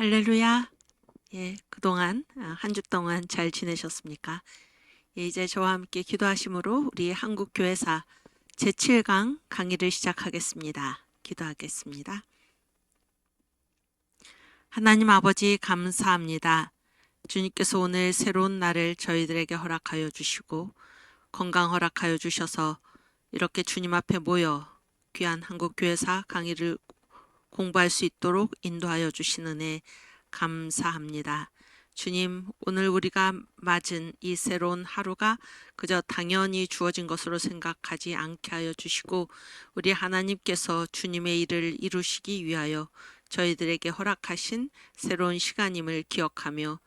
할렐루야. 예, 그동안 한 주 동안 잘 지내셨습니까? 예, 이제 저와 함께 기도하심으로 우리 한국교회사 제7강 강의를 시작하겠습니다. 기도하겠습니다. 하나님 아버지 감사합니다. 주님께서 오늘 새로운 날을 저희들에게 허락하여 주시고 건강 허락하여 주셔서 이렇게 주님 앞에 모여 귀한 한국교회사 강의를 공부할 수 있도록 인도하여 주신 은혜 감사합니다. 주님, 오늘 우리가 맞은 이 새로운 하루가 그저 당연히 주어진 것으로 생각하지 않게 하여 주시고 우리 하나님께서 주님의 일을 이루시기 위하여 저희들에게 허락하신 새로운 시간임을 기억하며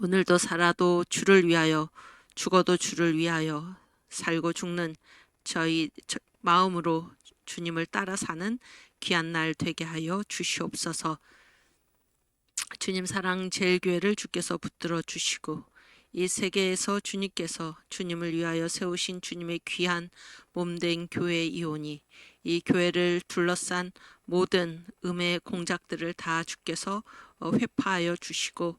오늘도 살아도 주를 위하여 죽어도 주를 위하여 살고 죽는 저희 마음으로 주님을 따라 사는 귀한 날 되게 하여 주시옵소서. 주님 사랑 제일교회를 주께서 붙들어 주시고 이 세계에서 주님께서 주님을 위하여 세우신 주님의 귀한 몸된 교회이오니 이 교회를 둘러싼 모든 음의 공작들을 다 주께서 회파하여 주시고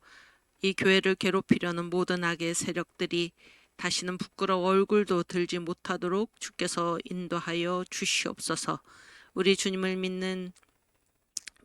이 교회를 괴롭히려는 모든 악의 세력들이 다시는 부끄러워 얼굴도 들지 못하도록 주께서 인도하여 주시옵소서. 우리 주님을 믿는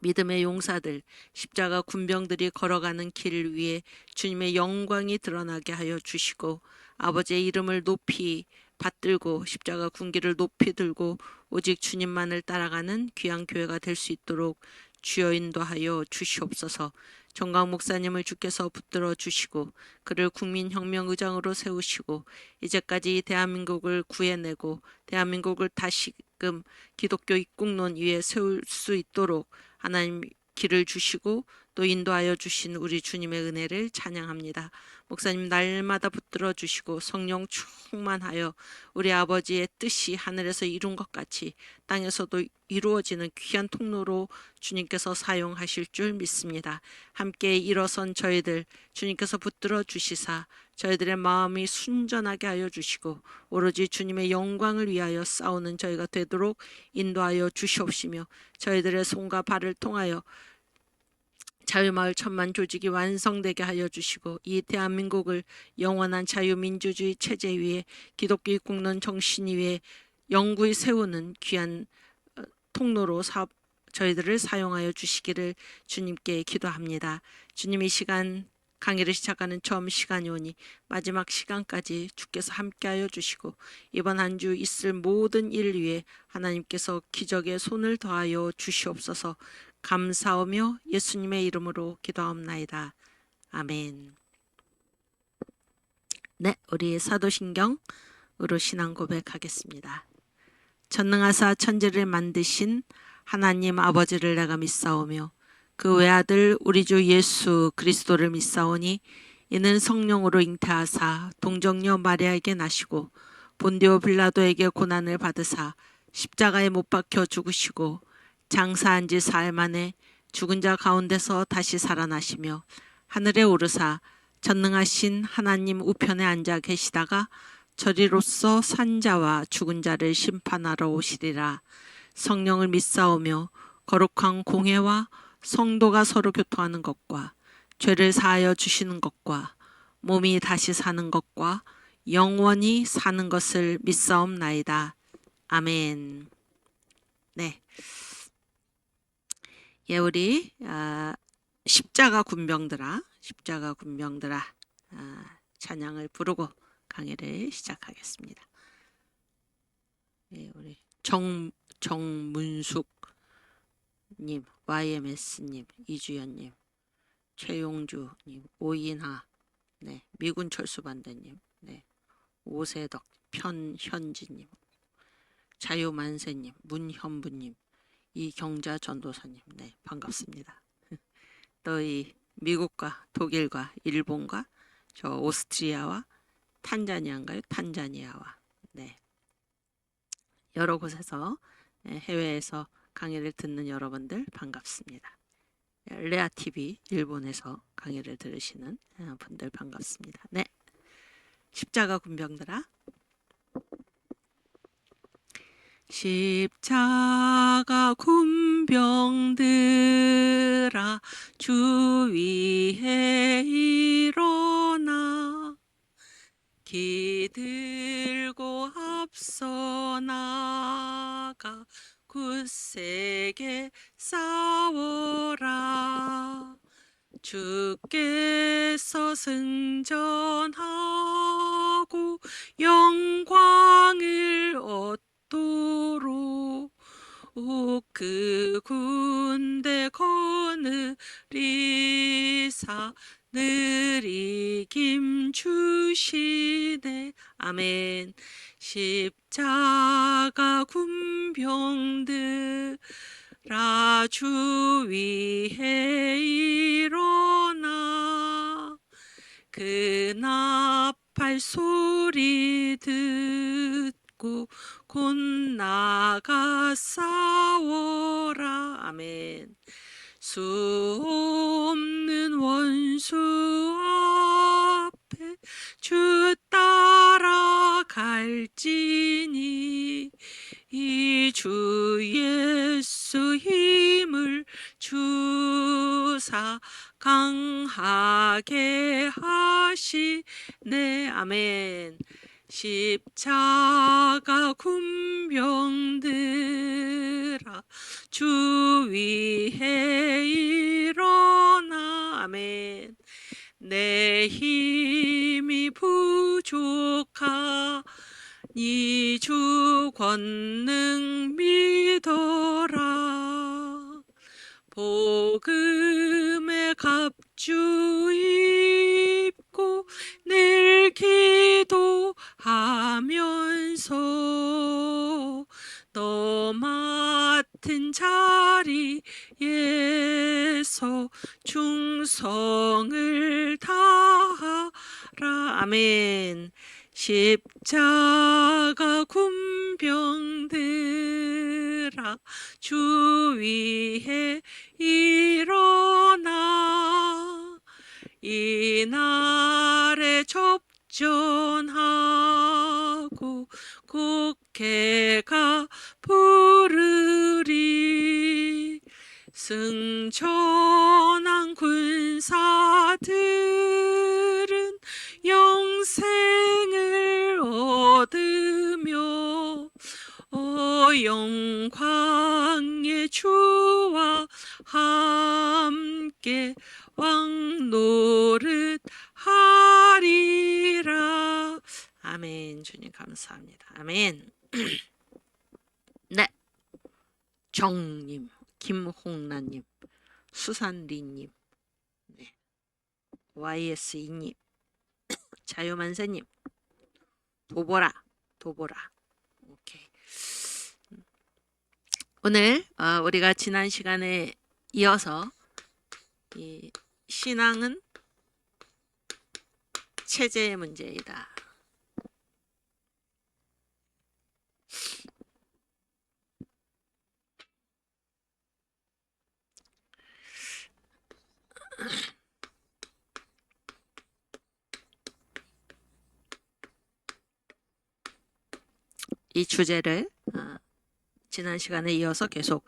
믿음의 용사들, 십자가 군병들이 걸어가는 길 위에 주님의 영광이 드러나게 하여 주시고 아버지의 이름을 높이 받들고 십자가 군기를 높이 들고 오직 주님만을 따라가는 귀한 교회가 될 수 있도록 주여 인도하여 주시옵소서. 정강 목사님을 주께서 붙들어 주시고 그를 국민혁명의장으로 세우시고 이제까지 대한민국을 구해내고 대한민국을 다시금 기독교 입국론 위에 세울 수 있도록 하나님 길을 주시고 또 인도하여 주신 우리 주님의 은혜를 찬양합니다. 목사님 날마다 붙들어 주시고 성령 충만하여 우리 아버지의 뜻이 하늘에서 이룬 것 같이 땅에서도 이루어지는 귀한 통로로 주님께서 사용하실 줄 믿습니다. 함께 일어선 저희들 주님께서 붙들어 주시사 저희들의 마음이 순전하게 하여 주시고 오로지 주님의 영광을 위하여 싸우는 저희가 되도록 인도하여 주시옵시며 저희들의 손과 발을 통하여 자유마을 천만 조직이 완성되게 하여 주시고 이 대한민국을 영원한 자유민주주의 체제 위에 기독교 입국론 정신 위에 영구히 세우는 귀한 통로로 저희들을 사용하여 주시기를 주님께 기도합니다. 주님 이 시간 강의를 시작하는 처음 시간이 오니 마지막 시간까지 주께서 함께하여 주시고 이번 한 주 있을 모든 일 위에 하나님께서 기적의 손을 더하여 주시옵소서. 감사하며 예수님의 이름으로 기도하옵나이다. 아멘. 네, 우리 사도신경으로 신앙 고백하겠습니다. 전능하사 천지를 만드신 하나님 아버지를 내가 믿사오며 그 외아들 우리 주 예수 그리스도를 믿사오니 이는 성령으로 잉태하사 동정녀 마리아에게 나시고 본디오 빌라도에게 고난을 받으사 십자가에 못 박혀 죽으시고 장사한 지 사흘 만에 죽은 자 가운데서 다시 살아나시며 하늘에 오르사 전능하신 하나님 우편에 앉아 계시다가 저리로서 산 자와 죽은 자를 심판하러 오시리라. 성령을 믿사오며 거룩한 공회와 성도가 서로 교통하는 것과 죄를 사하여 주시는 것과 몸이 다시 사는 것과 영원히 사는 것을 믿사옵나이다. 아멘. 네. 예, 우리 십자가 군병들아 찬양을 부르고 강의를 시작하겠습니다. 예, 우리 정문숙 님, YMS님, 이주연님, 최용주님, 오인하, 네, 미군 철수반대님, 네, 오세덕, 현지님, 자유만세님, 문현부님, 이경자 전도사님, 네, 반갑습니다. 또 이 미국과 독일과 일본과 저 오스트리아와 탄자니아인가요? 탄자니아와 네, 여러 곳에서 해외에서 강의를 듣는 여러분들 반갑습니다. 레아TV 일본에서 강의를 들으시는 분들 반갑습니다. 네, 십자가 군병들아 십자가 군병들아 군병들아 주 위에 일어나 기들고 앞서 나가 굳세게 싸워라. 주께서 승전하고 영광을 얻도록 그 군대 거느리사 늘 이김 주시네. 아멘. 십자가 군병들아 주 위에 일어나 그 나팔 소리 듣고 곧 나가 싸워라. 아멘. 수 없는 원수 앞에 주 따라갈지니 이 주 예수 힘을 주사 강하게 하시네. 아멘. 십자가 군병들아 주 위에 일어나. 아멘. 내 힘이 부족하니 주 권능 믿어라. 복음의 갑주 입고 늘 기도하면서 너 맡은 자리에서 충성을 다하라. 아멘. 십자가 군병들아 주 위에 일어나 이날에 접전하고 국회가 부르리. 승천한 군사들은 영생을 얻으며 영광의 주와 함께 왕 노릇하리라. 아멘. 주님 감사합니다. 아멘. 네, 정님, 김홍란님, 수산리님, 네, YS2님, 자유만세님, 도보라. 오케이. 오늘 우리가 지난 시간에 이어서 이 신앙은 체제의 문제이다. 이 주제를 지난 시간에 이어서 계속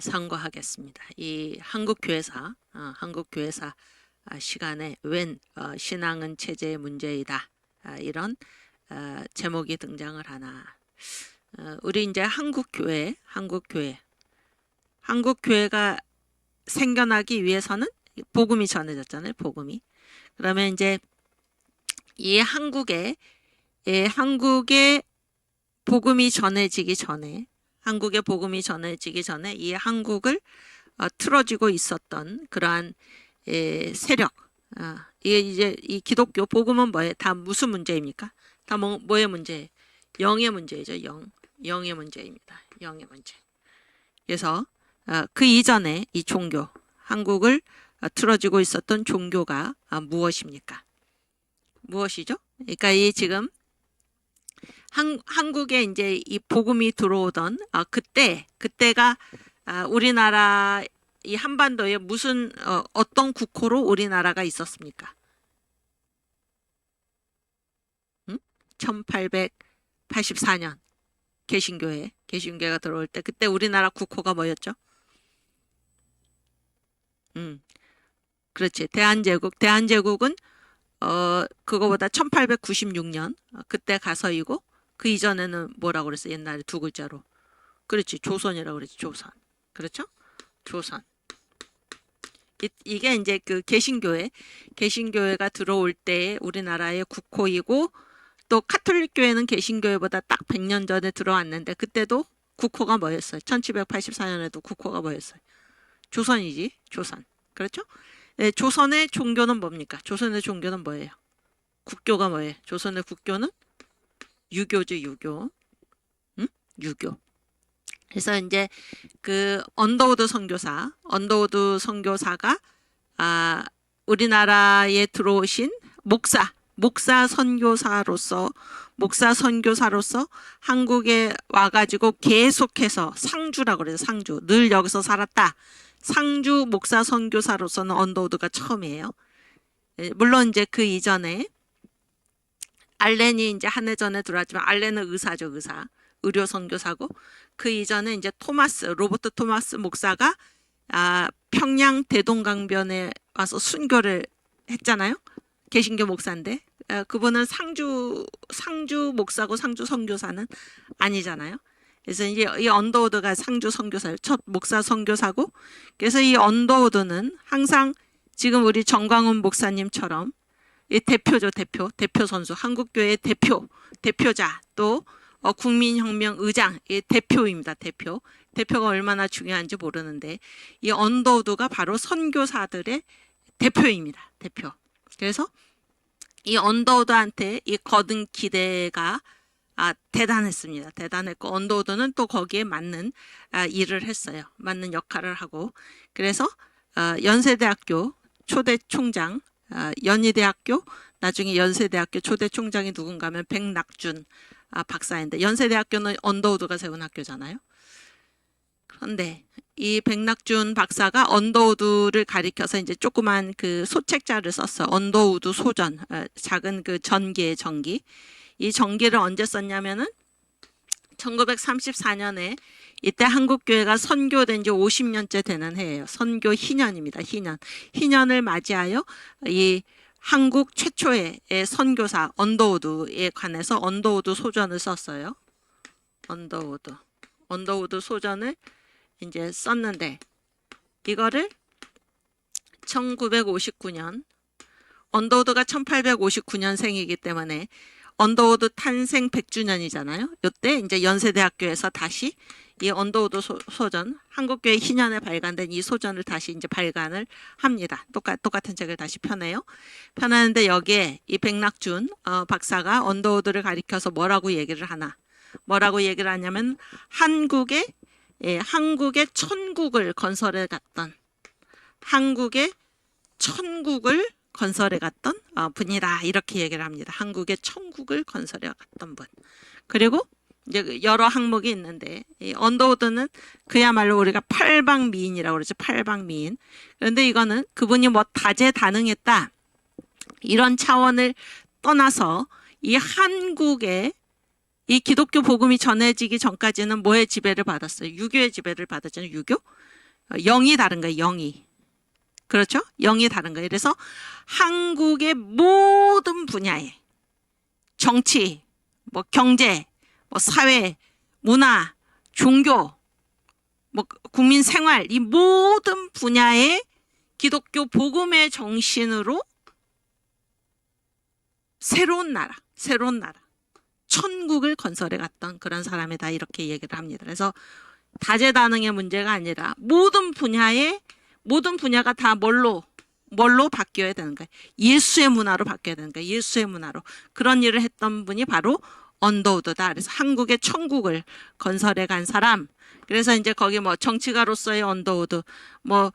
상고하겠습니다. 이 한국교회사 시간에 웬 신앙은 체제의 문제이다, 이런 제목이 등장을 하나. 우리 이제 한국교회가 생겨나기 위해서는 복음이 전해졌잖아요. 복음이. 그러면 이제 이 한국에 복음이 전해지기 전에, 이 한국을 틀어지고 있었던 그러한 세력, 이게 이제 이 기독교 복음은 뭐예요? 다 무슨 문제입니까? 다 뭐의 문제? 영의 문제이죠. 영의 문제입니다. 영의 문제. 그래서 그 이전에 이 종교, 한국을 틀어지고 있었던 종교가 무엇입니까? 무엇이죠? 그러니까 이 지금 한국에 이제 이 복음이 들어오던 그때가 우리나라 이 한반도에 무슨 어떤 국호로 우리나라가 있었습니까? 1884년 개신교가 들어올 때 그때 우리나라 국호가 뭐였죠? 그렇지. 대한제국은 그거보다 1896년 그때 가서이고 그 이전에는 뭐라고 그랬어? 옛날에 두 글자로. 그렇지. 조선이라고 그랬지. 조선. 그렇죠? 조선. 이게 이제 그 개신교회가 들어올 때 우리나라의 국호이고 또 카톨릭 교회는 개신교회보다 딱 100년 전에 들어왔는데 그때도 국호가 뭐였어요? 1784년에도 국호가 뭐였어요? 조선이지. 조선. 그렇죠? 네, 조선의 종교는 뭡니까? 조선의 종교는 뭐예요? 국교가 뭐예요? 조선의 국교는 유교죠, 유교. 응? 유교. 그래서 이제 그 언더우드 선교사가 우리나라에 들어오신 목사 선교사로서 한국에 와가지고 계속해서 상주라고 그래요. 상주. 늘 여기서 살았다. 상주 목사 선교사로서는 언더우드가 처음이에요. 물론 이제 그 이전에 알렌이 이제 한 해 전에 들어왔지만 알렌은 의사죠, 의사. 의료 선교사고 그 이전에 이제 로버트 토마스 목사가 평양 대동강변에 와서 순교를 했잖아요. 개신교 목사인데 그분은 상주 목사고 상주 선교사는 아니잖아요. 그래서 이제 이 언더우드가 상주 선교사예요. 첫 목사 선교사고 그래서 이 언더우드는 항상 지금 우리 정광훈 목사님처럼 이 대표죠. 대표 선수. 한국교회 대표자 또 국민혁명 의장 대표입니다. 대표가 얼마나 중요한지 모르는데 이 언더우드가 바로 선교사들의 대표입니다. 대표. 그래서 이 언더우드한테 이 거둔 기대가 대단했습니다. 대단했고 언더우드는 또 거기에 맞는 일을 했어요. 맞는 역할을 하고 그래서 연세대학교 초대 총장 연희대학교 나중에 연세대학교 초대 총장이 누군가 하면 백낙준 박사인데 연세대학교는 언더우드가 세운 학교잖아요. 그런데 이 백낙준 박사가 언더우드를 가리켜서 이제 조그만 그 소책자를 썼어. 언더우드 소전, 작은 그 전기. 이 전기를 언제 썼냐면은 1934년에 이때 한국교회가 선교된 지 50년째 되는 해예요. 선교 희년입니다. 희년을 맞이하여 이 한국 최초의 선교사 언더우드에 관해서 언더우드 소전을 썼어요. 언더우드 소전을 이제 썼는데 이거를 1959년 언더우드가 1859년생이기 때문에 언더우드 탄생 100주년이잖아요. 이때 이제 연세대학교에서 다시 이 언더우드 소전, 한국교회 희년에 발간된 이 소전을 다시 이제 발간을 합니다. 똑같은 책을 다시 펴내요. 펴내는데 여기에 이 백낙준 박사가 언더우드를 가리켜서 뭐라고 얘기를 하냐면 한국의 천국을 건설해 갔던 분이다 이렇게 얘기를 합니다. 한국의 천국을 건설해 갔던 분. 그리고 이제 여러 항목이 있는데 이 언더우드는 그야말로 우리가 팔방미인이라고 그러죠. 팔방미인. 그런데 이거는 그분이 뭐 다재다능했다 이런 차원을 떠나서 이 한국에 이 기독교 복음이 전해지기 전까지는 뭐의 지배를 받았어요? 유교의 지배를 받았잖아요. 유교? 영이 다른 거예요. 영이. 그렇죠? 영이 다른 거예요. 그래서 한국의 모든 분야에 정치, 뭐 경제, 뭐 사회, 문화, 종교, 뭐 국민 생활 이 모든 분야에 기독교 복음의 정신으로 새로운 나라 천국을 건설해 갔던 그런 사람이다 이렇게 얘기를 합니다. 그래서 다재다능의 문제가 아니라 모든 분야가 다 뭘로 바뀌어야 되는 거예요. 예수의 문화로 바뀌어야 되는 거예요. 예수의 문화로. 그런 일을 했던 분이 바로 언더우드다. 그래서 한국의 천국을 건설해 간 사람. 그래서 이제 거기 뭐 정치가로서의 언더우드, 뭐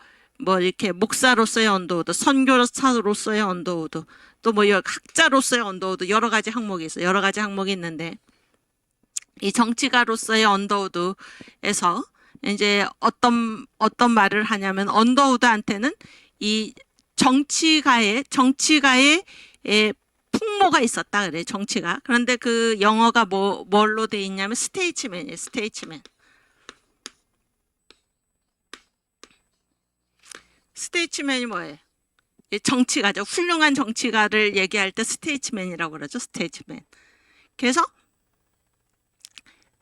이렇게 목사로서의 언더우드, 선교사로서의 언더우드, 또 뭐 학자로서의 언더우드 여러 가지 항목이 있어요. 여러 가지 항목이 있는데 이 정치가로서의 언더우드에서 이제 어떤 말을 하냐면 언더우드한테는 이 정치가의 풍모가 있었다 그래. 정치가. 그런데 그 영어가 뭘로 돼 있냐면 스테이츠맨이에요. 스테이츠맨이 뭐예요? 정치가죠. 훌륭한 정치가를 얘기할 때 스테이츠맨이라고 그러죠. 스테이츠맨. 그래서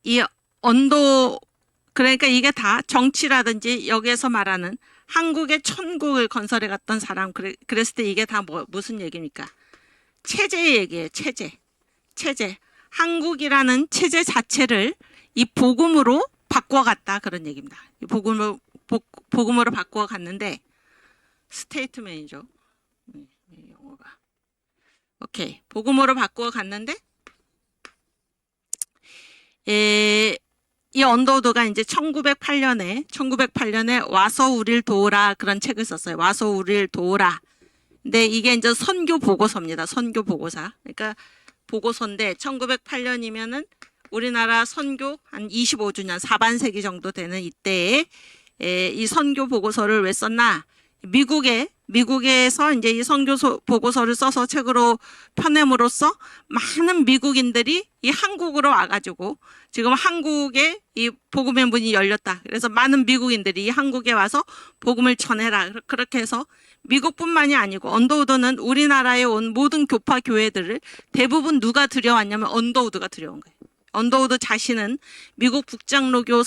이 언도, 그러니까 이게 다 정치라든지 여기에서 말하는 한국의 천국을 건설해 갔던 사람, 그랬을 때 이게 다 무슨 얘기입니까? 체제의 얘기예요. 체제. 한국이라는 체제 자체를 이 복음으로 바꿔갔다, 그런 얘기입니다. 이 복음으로 바꿔갔는데, 스테이트맨이죠. 영어가. 오케이. 복음으로 바꿔갔는데, 이 언더우드가 이제 1908년에 와서 우릴 도우라, 그런 책을 썼어요. 와서 우릴 도우라. 근데 이게 이제 선교 보고서입니다. 선교 보고서. 그러니까 보고서인데 1908년이면은 우리나라 선교 한 25주년, 4반세기 정도 되는 이때에 이 선교 보고서를 왜 썼나? 미국에서 이제 이 선교 보고서를 써서 책으로 펴냄으로써 많은 미국인들이 이 한국으로 와가지고 지금 한국에 이 복음의 문이 열렸다. 그래서 많은 미국인들이 이 한국에 와서 복음을 전해라. 그렇게 해서 미국뿐만이 아니고 언더우드는 우리나라에 온 모든 교파 교회들을 대부분 누가 들여왔냐면 언더우드가 들여온 거예요. 언더우드 자신은 미국 북장로교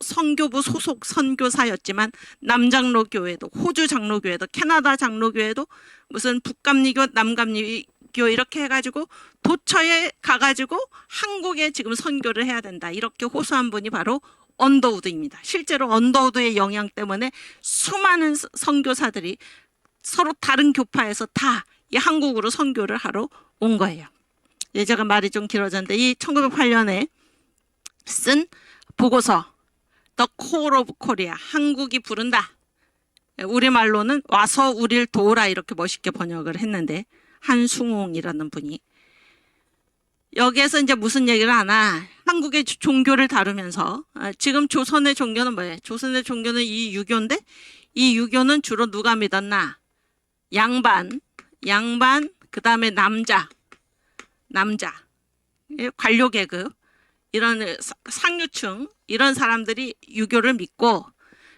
선교부 소속 선교사였지만 남장로 교회도, 호주 장로교회도, 캐나다 장로교회도, 무슨 북감리교, 남감리교 이렇게 해가지고 도처에 가가지고 한국에 지금 선교를 해야 된다, 이렇게 호소한 분이 바로 언더우드입니다. 실제로 언더우드의 영향 때문에 수많은 선교사들이 서로 다른 교파에서 다 이 한국으로 선교를 하러 온 거예요. 제가 말이 좀 길어졌는데 이 1908년에 쓴 보고서 The Call of Korea, 한국이 부른다. 우리말로는 와서 우릴 도우라, 이렇게 멋있게 번역을 했는데 한승웅이라는 분이 여기에서 이제 무슨 얘기를 하나, 한국의 종교를 다루면서 지금 조선의 종교는 뭐예요? 조선의 종교는 이 유교인데 이 유교는 주로 누가 믿었나? 양반, 그 다음에 남자, 관료계급, 이런 상류층, 이런 사람들이 유교를 믿고,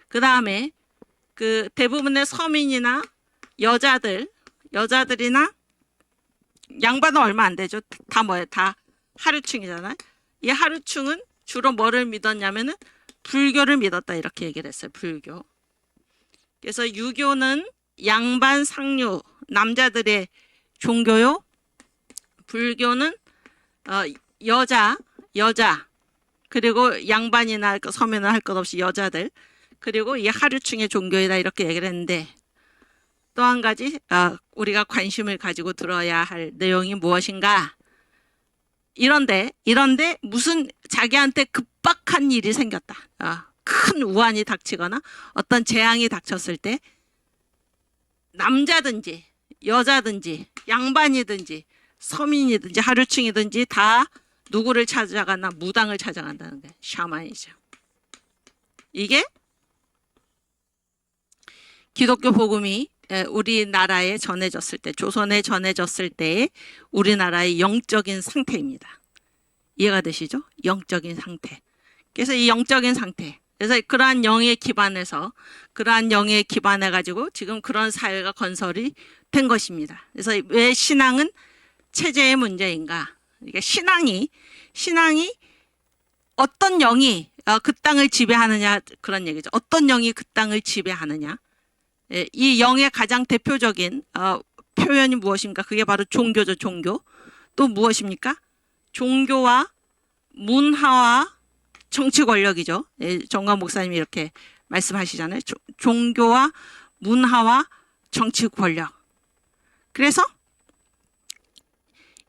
그 다음에 그 대부분의 서민이나 여자들이나 양반은 얼마 안 되죠. 다 뭐예요? 다 하류층이잖아요. 이 하류층은 주로 뭐를 믿었냐면은 불교를 믿었다, 이렇게 얘기를 했어요. 불교. 그래서 유교는 양반, 상류, 남자들의 종교요. 불교는 여자, 그리고 양반이나 서민은 할 것 없이 여자들, 그리고 이 하류층의 종교이다, 이렇게 얘기를 했는데, 또 한 가지 우리가 관심을 가지고 들어야 할 내용이 무엇인가? 이런데 무슨 자기한테 급박한 일이 생겼다, 큰 우환이 닥치거나 어떤 재앙이 닥쳤을 때 남자든지 여자든지 양반이든지 서민이든지 하류층이든지 다 누구를 찾아가나? 무당을 찾아간다는 거예요. 샤머니즘. 이게 기독교 복음이 우리나라에 전해졌을 때, 조선에 전해졌을 때 우리나라의 영적인 상태입니다. 이해가 되시죠? 영적인 상태. 그래서 이 영적인 상태, 그래서 그러한 영에 기반해서, 그러한 영에 기반해가지고 지금 그런 사회가 건설이 된 것입니다. 그래서 왜 신앙은 체제의 문제인가? 그러니까 신앙이 어떤 영이 그 땅을 지배하느냐, 그런 얘기죠. 어떤 영이 그 땅을 지배하느냐. 이 영의 가장 대표적인 표현이 무엇입니까? 그게 바로 종교죠. 종교. 또 무엇입니까? 종교와 문화와 정치 권력이죠. 정관 목사님이 이렇게 말씀하시잖아요. 종교와 문화와 정치 권력. 그래서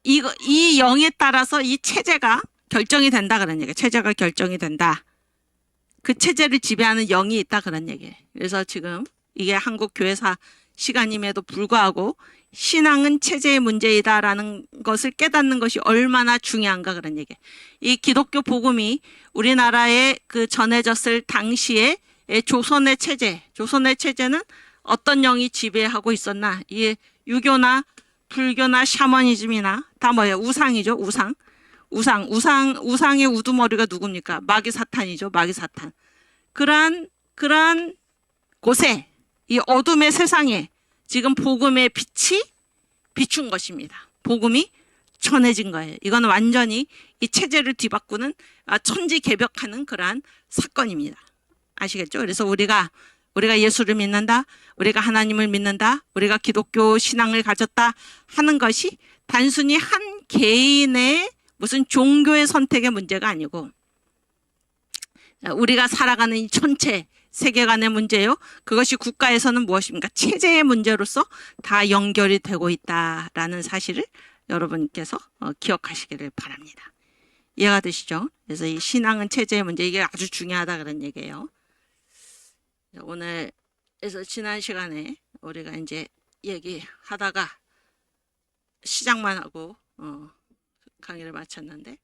이 영에 따라서 이 체제가 결정이 된다, 그런 얘기예요. 체제가 결정이 된다. 그 체제를 지배하는 영이 있다, 그런 얘기예요. 그래서 지금 이게 한국 교회사 시간임에도 불구하고 신앙은 체제의 문제이다라는 것을 깨닫는 것이 얼마나 중요한가, 그런 얘기예요. 이 기독교 복음이 우리나라에 그 전해졌을 당시에 조선의 체제는 어떤 영이 지배하고 있었나? 이 유교나 불교나 샤머니즘이나 다 뭐예요? 우상이죠. 우상의 우두머리가 누굽니까? 마귀 사탄이죠. 마귀 사탄. 그러한 그러한 곳에, 이 어둠의 세상에 지금 복음의 빛이 비춘 것입니다. 복음이 전해진 거예요. 이건 완전히 이 체제를 뒤바꾸는 천지개벽하는 그러한 사건입니다. 아시겠죠? 그래서 우리가 예수를 믿는다, 우리가 하나님을 믿는다, 우리가 기독교 신앙을 가졌다 하는 것이 단순히 한 개인의 무슨 종교의 선택의 문제가 아니고 우리가 살아가는 이 전체 세계관의 문제요. 그것이 국가에서는 무엇입니까? 체제의 문제로서 다 연결이 되고 있다라는 사실을 여러분께서 기억하시기를 바랍니다. 이해가 되시죠? 그래서 이 신앙은 체제의 문제, 이게 아주 중요하다 그런 얘기예요. 오늘 그래서 지난 시간에 우리가 이제 얘기하다가 시작만 하고 강의를 마쳤는데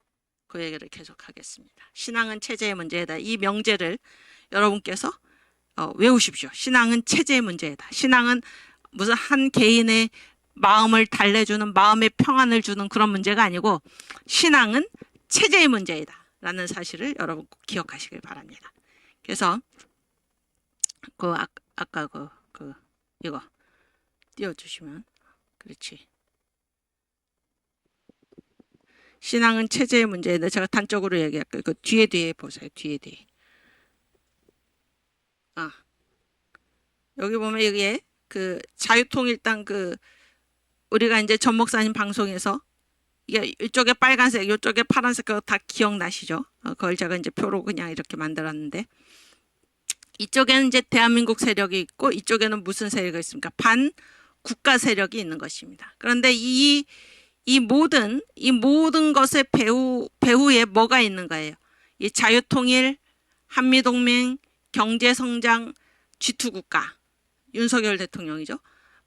그 얘기를 계속하겠습니다. 신앙은 체제의 문제이다. 이 명제를 여러분께서 외우십시오. 신앙은 체제의 문제이다. 신앙은 무슨 한 개인의 마음을 달래주는, 마음의 평안을 주는 그런 문제가 아니고 신앙은 체제의 문제이다 라는 사실을 여러분 꼭 기억하시길 바랍니다. 그래서 아까 이거 띄워주시면, 그렇지. 신앙은 체제의 문제인데 제가 단적으로 얘기할게요. 그 뒤에 보세요. 뒤에. 여기 보면 여기에 그 자유통일당 우리가 이제 전 목사님 방송에서 이게 이쪽에 빨간색, 이쪽에 파란색 그거 다 기억나시죠? 그걸 제가 이제 표로 그냥 이렇게 만들었는데 이쪽에는 이제 대한민국 세력이 있고 이쪽에는 무슨 세력이 있습니까? 반국가 세력이 있는 것입니다. 그런데 이 모든 것의 배후에 뭐가 있는 거예요? 이 자유통일, 한미동맹, 경제성장, G2국가, 윤석열 대통령이죠.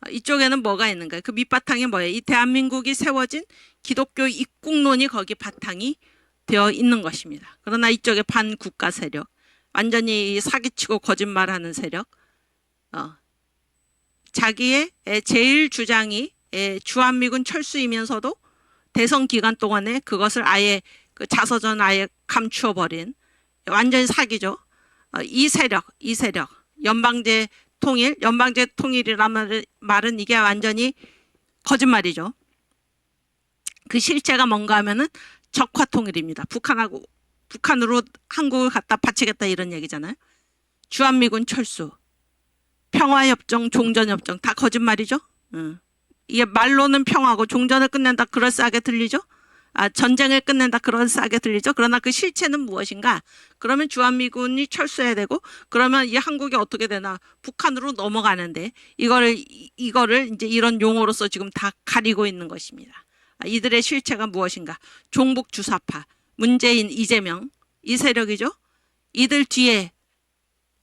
이쪽에는 뭐가 있는 거예요? 그 밑바탕이 뭐예요? 이 대한민국이 세워진 기독교 입국론이 거기 바탕이 되어 있는 것입니다. 그러나 이쪽에 반국가 세력, 완전히 사기치고 거짓말하는 세력, 자기의 제일 주장이 주한미군 철수이면서도 대선 기간 동안에 그것을 아예 그 자서전 아예 감추어 버린 완전히 사기죠. 이 세력 연방제 통일이라는 말은 이게 완전히 거짓말이죠. 그 실체가 뭔가 하면은 적화 통일입니다. 북한으로 한국을 갖다 바치겠다 이런 얘기잖아요. 주한미군 철수, 평화협정, 종전협정 다 거짓말이죠. 이게 말로는 평화고 종전을 끝낸다 그럴싸하게 들리죠. 전쟁을 끝낸다 그럴싸하게 들리죠. 그러나 그 실체는 무엇인가? 그러면 주한미군이 철수해야 되고 그러면 이 한국이 어떻게 되나? 북한으로 넘어가는데 이거를 이제 이런 용어로서 지금 다 가리고 있는 것입니다. 이들의 실체가 무엇인가? 종북 주사파, 문재인, 이재명 이 세력이죠. 이들 뒤에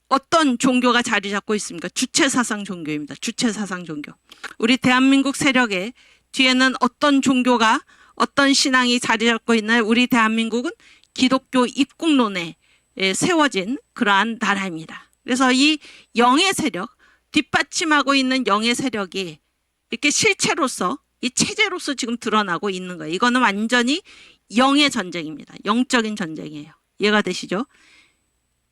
어떤 종교가 자리 잡고 있습니까? 주체사상 종교입니다. 주체사상 종교. 우리 대한민국 세력의 뒤에는 어떤 종교가 어떤 신앙이 자리 잡고 있나요? 우리 대한민국은 기독교 입국론에 세워진 그러한 나라입니다. 그래서 이 영의 세력, 뒷받침하고 있는 영의 세력이 이렇게 실체로서 이 체제로서 지금 드러나고 있는 거예요. 이거는 완전히 영의 전쟁입니다. 영적인 전쟁이에요. 이해가 되시죠?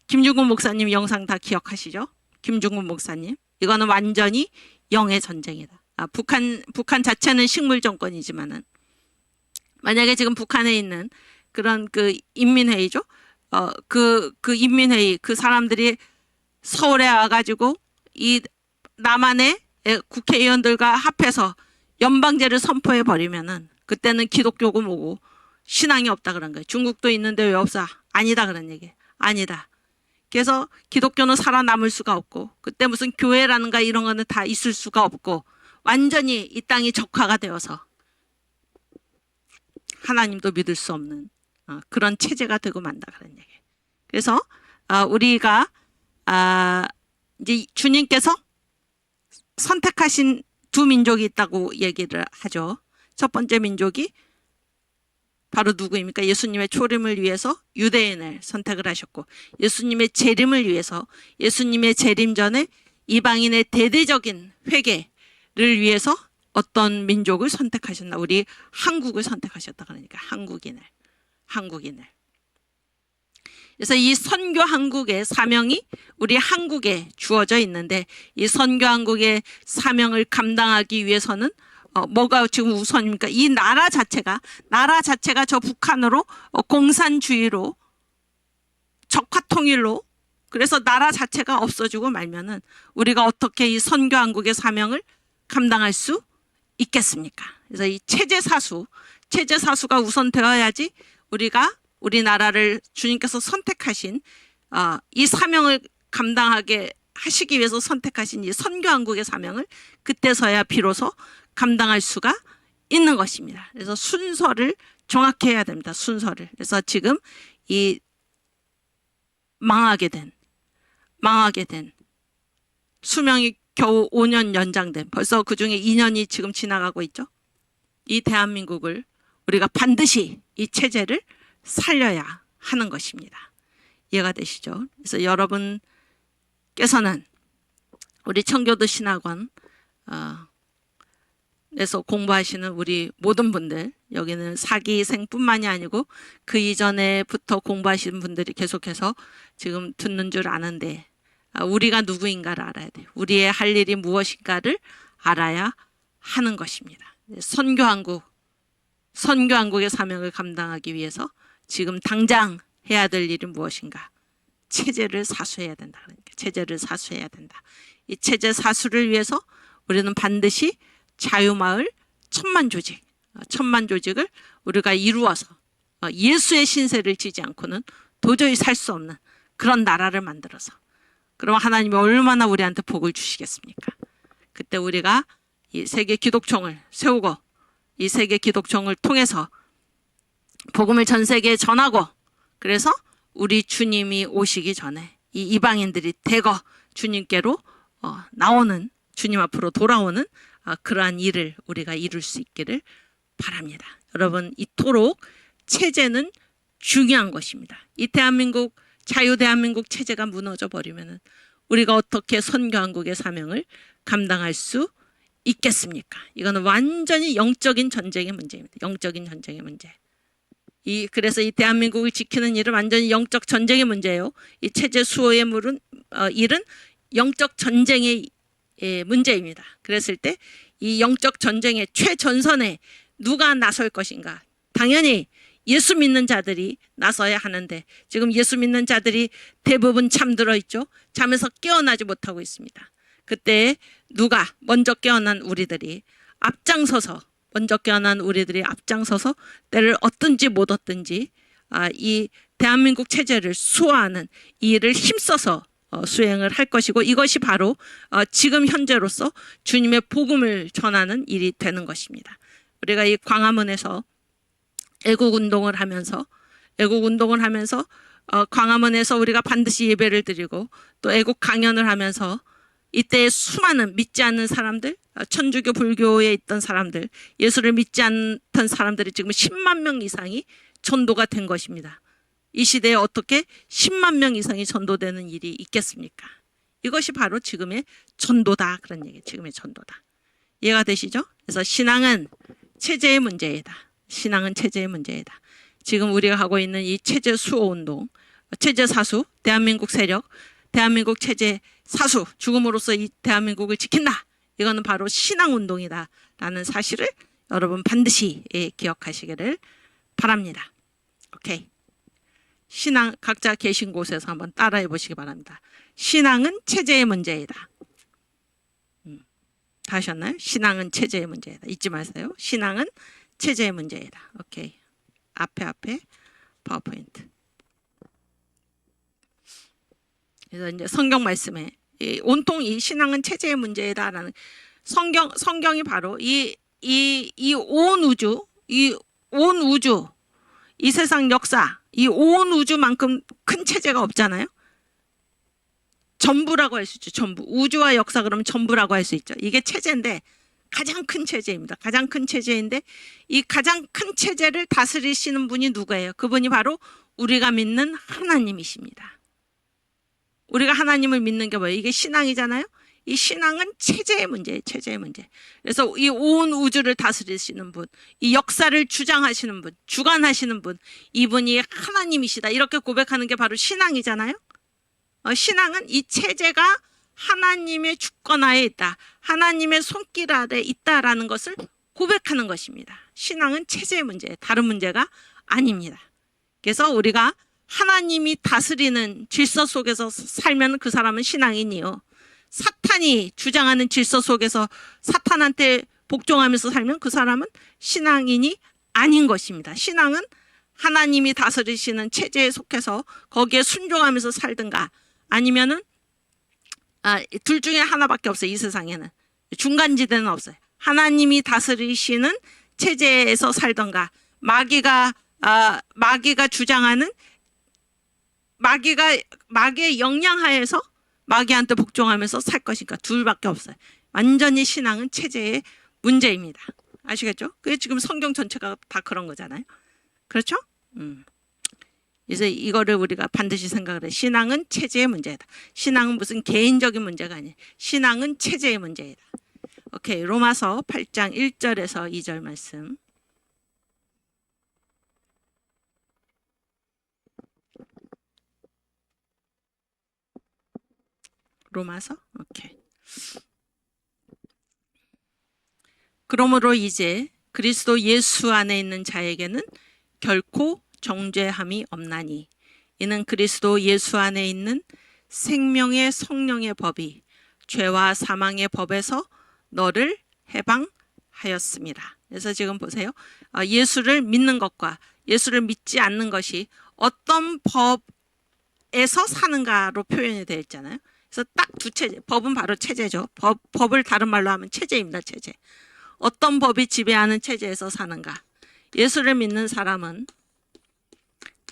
김중근 목사님 영상 다 기억하시죠? 김중근 목사님. 이거는 완전히 영의 전쟁이다. 북한 자체는 식물 정권이지만은 만약에 지금 북한에 있는 그런 그 인민회의죠. 그 인민회의 그 사람들이 서울에 와가지고 이 남한의 국회의원들과 합해서 연방제를 선포해 버리면은 그때는 기독교고 뭐고 신앙이 없다 그런 거예요. 중국도 있는데 왜 없어? 아니다 그런 얘기. 아니다. 그래서 기독교는 살아남을 수가 없고 그때 무슨 교회라는가 이런 거는 다 있을 수가 없고 완전히 이 땅이 적화가 되어서 하나님도 믿을 수 없는 그런 체제가 되고 만다 그런 얘기. 그래서 우리가 이제 주님께서 선택하신 두 민족이 있다고 얘기를 하죠. 첫 번째 민족이 바로 누구입니까? 예수님의 초림을 위해서 유대인을 선택을 하셨고 예수님의 재림을 위해서 예수님의 재림 전에 이방인의 대대적인 회개를 위해서 어떤 민족을 선택하셨나? 우리 한국을 선택하셨다 그러니까 한국인을. 그래서 이 선교한국의 사명이 우리 한국에 주어져 있는데 이 선교한국의 사명을 감당하기 위해서는 뭐가 지금 우선입니까? 이 나라 자체가 저 북한으로 공산주의로 적화통일로 그래서 나라 자체가 없어지고 말면은 우리가 어떻게 이 선교한국의 사명을 감당할 수 있겠습니까? 그래서 이 체제사수가 우선 되어야지 우리나라를 주님께서 선택하신 이 사명을 감당하게 하시기 위해서 선택하신 이 선교한국의 사명을 그때서야 비로소 감당할 수가 있는 것입니다. 그래서 순서를 정확히 해야 됩니다. 순서를. 그래서 지금 이 망하게 된 수명이 겨우 5년 연장된 벌써 그중에 2년이 지금 지나가고 있죠. 이 대한민국을 우리가 반드시 이 체제를 살려야 하는 것입니다. 이해가 되시죠? 그래서 여러분께서는 우리 청교도 신학원 에서 공부하시는 우리 모든 분들, 여기는 사기생뿐만이 아니고 그 이전에부터 공부하시는 분들이 계속해서 지금 듣는 줄 아는데 우리가 누구인가를 알아야 돼요. 우리의 할 일이 무엇인가를 알아야 하는 것입니다. 선교한국의 사명을 감당하기 위해서 지금 당장 해야 될 일이 무엇인가? 체제를 사수해야 된다. 그러니까 체제를 사수해야 된다. 이 체제 사수를 위해서 우리는 반드시 자유마을 천만 조직을 우리가 이루어서 예수의 신세를 지지 않고는 도저히 살 수 없는 그런 나라를 만들어서 그럼 하나님이 얼마나 우리한테 복을 주시겠습니까? 그때 우리가 이 세계 기독총을 세우고 이 세계 기독총을 통해서 복음을 전 세계에 전하고 그래서 우리 주님이 오시기 전에 이 이방인들이 대거 주님께로 나오는 주님 앞으로 돌아오는 그러한 일을 우리가 이룰 수 있기를 바랍니다. 여러분 이토록 체제는 중요한 것입니다. 이 대한민국 자유대한민국 체제가 무너져 버리면은 우리가 어떻게 선교한국의 사명을 감당할 수 있겠습니까? 이거는 완전히 영적인 전쟁의 문제입니다. 영적인 전쟁의 문제. 그래서 이 대한민국을 지키는 일은 완전히 영적 전쟁의 문제예요. 이 체제 수호의 일은 영적 전쟁의 문제입니다. 그랬을 때 이 영적 전쟁의 최전선에 누가 나설 것인가? 당연히 예수 믿는 자들이 나서야 하는데 지금 예수 믿는 자들이 대부분 잠들어 있죠. 잠에서 깨어나지 못하고 있습니다. 그때 누가 먼저 깨어난 우리들이 앞장서서 때를 얻든지 못 얻든지 이 대한민국 체제를 수호하는 이 일을 힘써서 수행을 할 것이고 이것이 바로 지금 현재로서 주님의 복음을 전하는 일이 되는 것입니다. 우리가 이 광화문에서 애국운동을 하면서 광화문에서 우리가 반드시 예배를 드리고 또 애국 강연을 하면서 이때 수많은 믿지 않는 사람들, 천주교 불교에 있던 사람들, 예수를 믿지 않던 사람들이 지금 10만 명 이상이 전도가 된 것입니다. 이 시대에 어떻게 10만 명 이상이 전도되는 일이 있겠습니까? 이것이 바로 지금의 전도다. 그런 얘기, 지금의 전도다. 이해가 되시죠? 그래서 신앙은 체제의 문제이다. 지금 우리가 하고 있는 이 체제 수호 운동, 체제 사수, 대한민국 세력, 대한민국 체제 사수, 죽음으로써 이 대한민국을 지킨다. 이거는 바로 신앙 운동이다라는 사실을 여러분 반드시 기억하시기를 바랍니다. 오케이. 신앙 각자 계신 곳에서 한번 따라해 보시기 바랍니다. 신앙은 체제의 문제이다. 다 하셨나요? 신앙은 체제의 문제이다. 잊지 마세요. 신앙은 체제의 문제이다. 오케이. 앞에 파워포인트. 그래서 이제 성경 말씀에 온통 이 신앙은 체제의 문제이다라는 성경이 바로 이 온 우주, 이 세상 역사, 이 온 우주만큼 큰 체제가 없잖아요. 전부라고 할 수 있죠. 전부. 우주와 역사 그러면 전부라고 할 수 있죠. 이게 체제인데 가장 큰 체제입니다. 가장 큰 체제인데 이 가장 큰 체제를 다스리시는 분이 누구예요? 그분이 바로 우리가 믿는 하나님이십니다. 우리가 하나님을 믿는 게 뭐예요? 이게 신앙이잖아요. 이 신앙은 체제의 문제예요. 체제의 문제. 그래서 이 온 우주를 다스리시는 분, 이 역사를 주장하시는 분, 주관하시는 분, 이분이 하나님이시다. 이렇게 고백하는 게 바로 신앙이잖아요. 신앙은 이 체제가 하나님의 주권하에 있다. 하나님의 손길 아래 있다라는 것을 고백하는 것입니다. 신앙은 체제의 문제예요. 다른 문제가 아닙니다. 그래서 우리가 하나님이 다스리는 질서 속에서 살면 그 사람은 신앙인이요. 사탄이 주장하는 질서 속에서 사탄한테 복종하면서 살면 그 사람은 신앙인이 아닌 것입니다. 신앙은 하나님이 다스리시는 체제에 속해서 거기에 순종하면서 살든가 아니면은 둘 중에 하나밖에 없어요. 이 세상에는 중간지대는 없어요. 하나님이 다스리시는 체제에서 살던가 마귀가 주장하는 마귀의 영향하에서 마귀한테 복종하면서 살 것인가 둘밖에 없어요. 완전히 신앙은 체제의 문제입니다. 아시겠죠? 그게 지금 성경 전체가 다 그런 거잖아요. 그렇죠? 그래서 이거를 우리가 반드시 생각을 해요. 신앙은 체제의 문제다. 신앙은 무슨 개인적인 문제가 아니에요. 신앙은 체제의 문제이다. 오케이, 로마서 8장 1절에서 2절 말씀. 로마서? 오케이. 그러므로 이제 그리스도 예수 안에 있는 자에게는 결코 정죄함이 없나니 이는 그리스도 예수 안에 있는 생명의 성령의 법이 죄와 사망의 법에서 너를 해방하였습니다. 그래서 지금 보세요. 예수를 믿는 것과 예수를 믿지 않는 것이 어떤 법에서 사는가로 표현이 되어 있잖아요. 그래서 딱 두 체제, 법은 바로 체제죠. 법을 다른 말로 하면 체제입니다. 체제. 어떤 법이 지배하는 체제에서 사는가. 예수를 믿는 사람은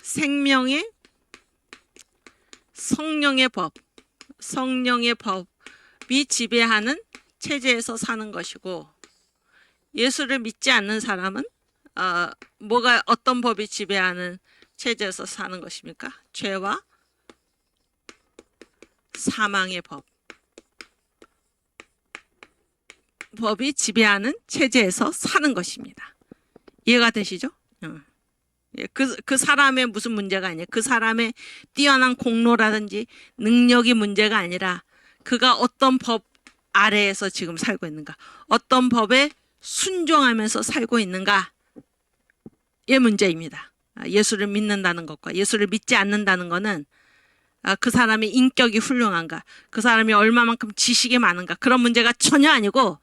생명의 성령의 법이 지배하는 체제에서 사는 것이고, 예수를 믿지 않는 사람은 어떤 법이 지배하는 체제에서 사는 것입니까? 죄와 사망의 법이 지배하는 체제에서 사는 것입니다. 이해가 되시죠? 그 사람의 무슨 문제가 아니에요. 그 사람의 뛰어난 공로라든지 능력이 문제가 아니라 그가 어떤 법 아래에서 지금 살고 있는가, 어떤 법에 순종하면서 살고 있는가의 문제입니다. 예수를 믿는다는 것과 예수를 믿지 않는다는 것은 그 사람의 인격이 훌륭한가, 그 사람이 얼마만큼 지식이 많은가, 그런 문제가 전혀 아니고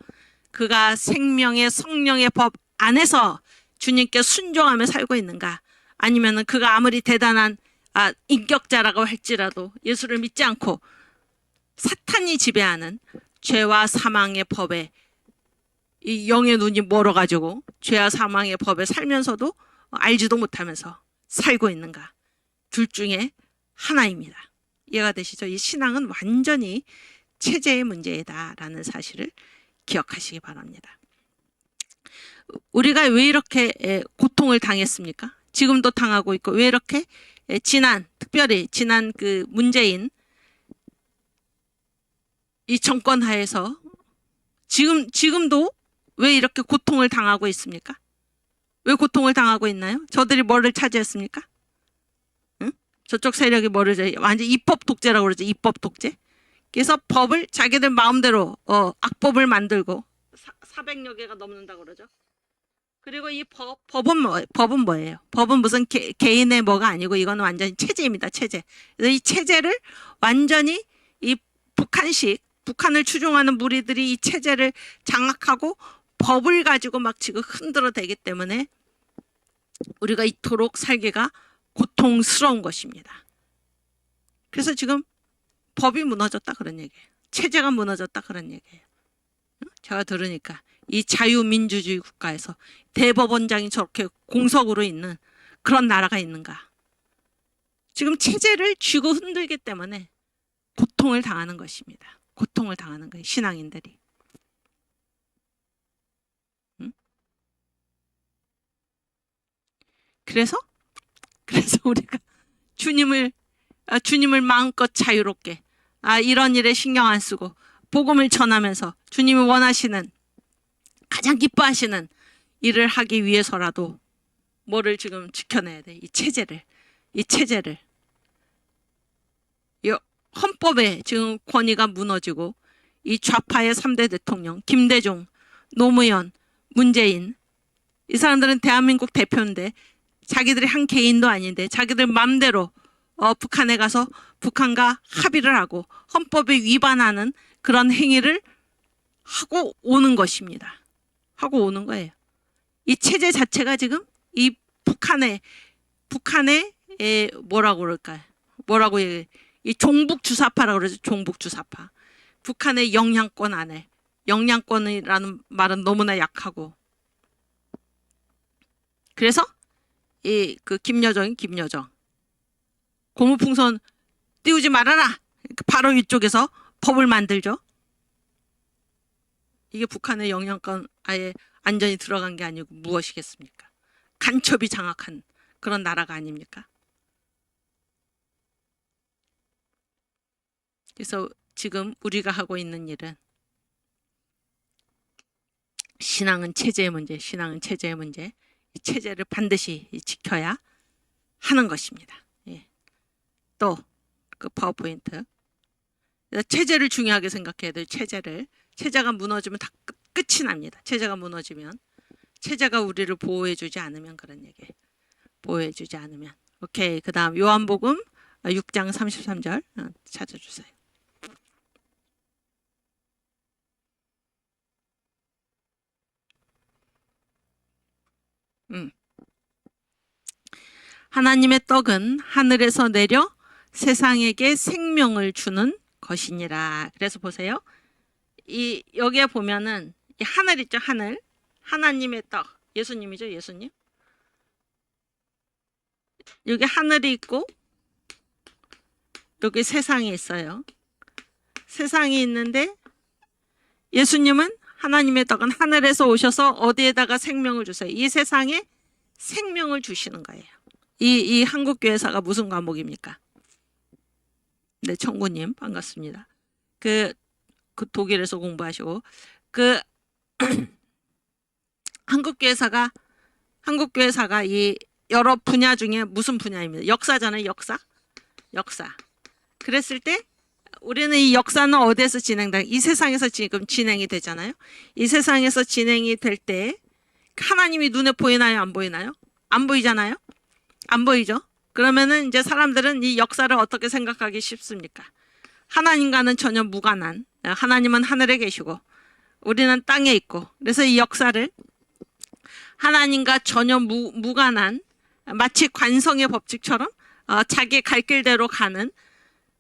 그가 생명의 성령의 법 안에서 주님께 순종하며 살고 있는가, 아니면은 그가 아무리 대단한 인격자라고 할지라도 예수를 믿지 않고 사탄이 지배하는 죄와 사망의 법에 이 영의 눈이 멀어가지고 죄와 사망의 법에 살면서도 알지도 못하면서 살고 있는가, 둘 중에 하나입니다. 이해가 되시죠? 이 신앙은 완전히 체제의 문제이다라는 사실을 기억하시기 바랍니다. 우리가 왜 이렇게 고통을 당했습니까? 지금도 당하고 있고, 왜 이렇게 특별히 지난 그 문재인 이 정권 하에서 지금도 왜 이렇게 고통을 당하고 있습니까? 왜 고통을 당하고 있나요? 저들이 뭐를 차지했습니까? 저쪽 세력이 뭐를 완전 입법 독재라고 그러죠. 입법 독재. 그래서 법을 자기들 마음대로 악법을 만들고 400여 개가 넘는다고 그러죠. 그리고 이 법은 뭐예요? 법은 무슨 개인의 뭐가 아니고 이거는 완전히 체제입니다. 체제. 그래서 이 체제를 완전히 이 북한을 추종하는 무리들이 이 체제를 장악하고 법을 가지고 막 지금 흔들어 대기 때문에 우리가 이토록 살기가 고통스러운 것입니다. 그래서 지금 법이 무너졌다 그런 얘기예요. 체제가 무너졌다 그런 얘기예요. 제가 들으니까 이 자유민주주의 국가에서 대법원장이 저렇게 공석으로 있는 그런 나라가 있는가. 지금 체제를 쥐고 흔들기 때문에 고통을 당하는 것입니다. 고통을 당하는 거예요. 신앙인들이. 그래서 우리가 주님을 마음껏 자유롭게 이런 일에 신경 안 쓰고 복음을 전하면서 주님이 원하시는 가장 기뻐하시는 일을 하기 위해서라도 뭐를 지금 지켜내야 돼? 이 체제를. 이 헌법에 지금 권위가 무너지고 이 좌파의 3대 대통령 김대중, 노무현, 문재인 이 사람들은 대한민국 대표인데 자기들이 한 개인도 아닌데 자기들 맘대로 북한에 가서 북한과 합의를 하고 헌법에 위반하는 그런 행위를 하고 오는 것입니다. 하고 오는 거예요. 이 체제 자체가 지금 이 북한의 뭐라고 그럴까요? 뭐라고 이 종북 주사파라고 그러죠. 종북 주사파. 북한의 영향권 안에 영향권이라는 말은 너무나 약하고 그래서 그 김여정 고무풍선 띄우지 말아라. 바로 이쪽에서 법을 만들죠. 이게 북한의 영향권 아예 안전이 들어간 게 아니고 무엇이겠습니까? 간첩이 장악한 그런 나라가 아닙니까? 그래서 지금 우리가 하고 있는 일은 신앙은 체제의 문제, 이 체제를 반드시 지켜야 하는 것입니다. 예. 또 그 파워포인트. 체제를 중요하게 생각해야 돼요. 체제가 무너지면 다 끝이 납니다. 체제가 무너지면 체제가 우리를 보호해주지 않으면 그런 얘기. 보호해주지 않으면. 오케이. 그 다음 요한복음 6장 33절 찾아주세요. 하나님의 떡은 하늘에서 내려 세상에게 생명을 주는 것이니라. 그래서 보세요. 여기에 보면은 이 하늘 있죠, 하늘. 하나님의 떡. 예수님이죠, 예수님. 여기 하늘이 있고 여기 세상이 있어요. 세상이 있는데 예수님은 하나님의 떡은 하늘에서 오셔서 어디에다가 생명을 주세요. 이 세상에 생명을 주시는 거예요. 이 한국교회사가 무슨 과목입니까? 네, 청구님 반갑습니다. 그 독일에서 공부하시고 한국교회사가 이 여러 분야 중에 무슨 분야입니다. 역사잖아요, 역사. 그랬을 때 우리는 이 역사는 어디에서 이 세상에서 지금 진행이 되잖아요. 이 세상에서 진행이 될 때 하나님이 눈에 보이나요, 안 보이나요? 안 보이잖아요. 안 보이죠? 그러면은 이제 사람들은 이 역사를 어떻게 생각하기 쉽습니까? 하나님과는 전혀 무관한, 하나님은 하늘에 계시고 우리는 땅에 있고, 그래서 이 역사를 하나님과 전혀 무관한 마치 관성의 법칙처럼 자기 갈 길대로 가는,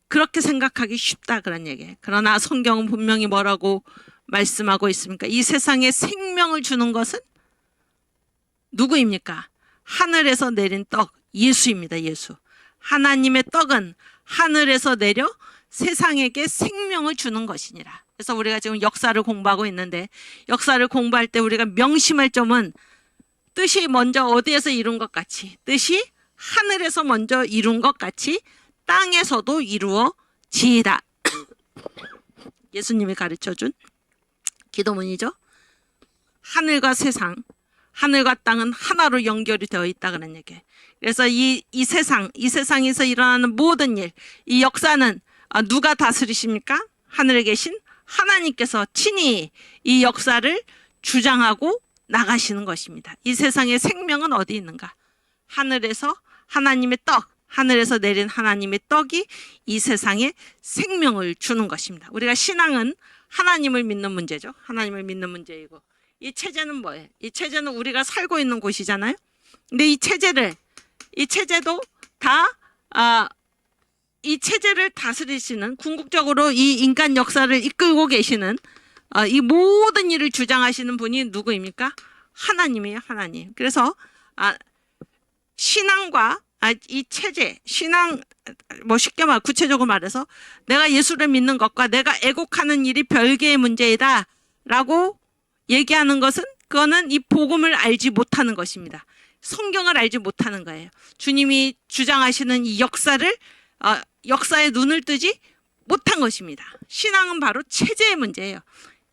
그렇게 생각하기 쉽다 그런 얘기예요. 그러나 성경은 분명히 뭐라고 말씀하고 있습니까? 이 세상에 생명을 주는 것은 누구입니까? 하늘에서 내린 떡, 예수입니다. 예수. 하나님의 떡은 하늘에서 내려 세상에게 생명을 주는 것이니라. 그래서 우리가 지금 역사를 공부하고 있는데, 역사를 공부할 때 우리가 명심할 점은 뜻이 먼저 어디에서 이룬 것 같이, 뜻이 하늘에서 먼저 이룬 것 같이 땅에서도 이루어지이다. 예수님이 가르쳐준 기도문이죠. 하늘과 세상, 하늘과 땅은 하나로 연결이 되어 있다 그런 얘기예요. 그래서 이 세상에서 일어나는 모든 일, 이 역사는 누가 다스리십니까? 하늘에 계신 하나님께서 친히 이 역사를 주장하고 나가시는 것입니다. 이 세상의 생명은 어디 있는가? 하늘에서 하나님의 떡, 하늘에서 내린 하나님의 떡이 이 세상에 생명을 주는 것입니다. 우리가 신앙은 하나님을 믿는 문제죠. 하나님을 믿는 문제이고, 이 체제는 뭐예요? 이 체제는 우리가 살고 있는 곳이잖아요. 근데 이 체제도 다 이 체제를 다스리시는, 궁극적으로 이 인간 역사를 이끌고 계시는 이 모든 일을 주장하시는 분이 누구입니까? 하나님이에요, 하나님. 그래서 신앙과 이 체제, 신앙, 쉽게 구체적으로 말해서 내가 예수를 믿는 것과 내가 애곡하는 일이 별개의 문제이다 라고 얘기하는 것은, 그거는 이 복음을 알지 못하는 것입니다. 성경을 알지 못하는 거예요. 주님이 주장하시는 이 역사에 눈을 뜨지 못한 것입니다. 신앙은 바로 체제의 문제예요.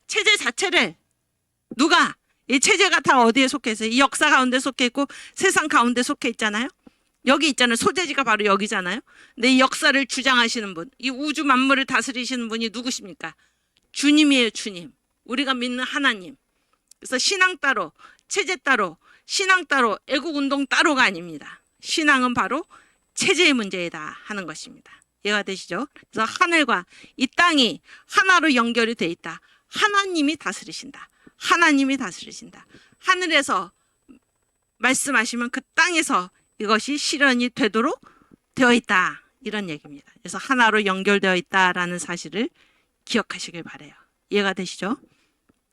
체제 자체를 누가 이 체제가 다 어디에 속해 있어요? 이 역사 가운데 속해 있고 세상 가운데 속해 있잖아요. 여기 있잖아요. 소재지가 바로 여기잖아요. 근데 이 역사를 주장하시는 분, 이 우주 만물을 다스리시는 분이 누구십니까? 주님이에요. 주님. 우리가 믿는 하나님. 그래서 신앙 따로, 체제 따로, 신앙 따로, 애국운동 따로가 아닙니다. 신앙은 바로 체제의 문제이다 하는 것입니다. 이해가 되시죠? 그래서 하늘과 이 땅이 하나로 연결이 돼 있다. 하나님이 다스리신다. 하나님이 다스리신다. 하늘에서 말씀하시면 그 땅에서 이것이 실현이 되도록 되어 있다. 이런 얘기입니다. 그래서 하나로 연결되어 있다라는 사실을 기억하시길 바라요. 이해가 되시죠?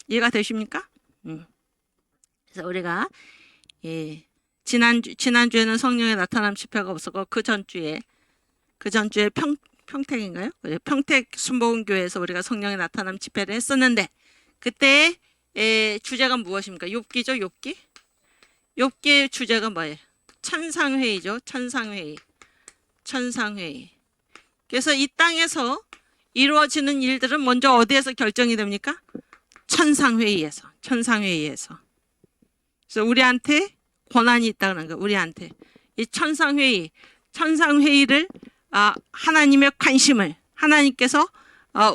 이해가 되십니까? 그래서 우리가 지난주에는 성령의 나타남 집회가 없었고 그 전주에 평택인가요? 평택 순복음교회에서 우리가 성령의 나타남 집회를 했었는데 그때 주제가 무엇입니까? 욥기죠, 욥기. 욥기의 주제가 뭐예요? 천상회의죠, 천상회의. 그래서 이 땅에서 이루어지는 일들은 먼저 어디에서 결정이 됩니까? 천상회의에서. 그래서 우리한테 권한이 있다는 거예요. 우리한테 이 천상회의를 하나님의 관심을 하나님께서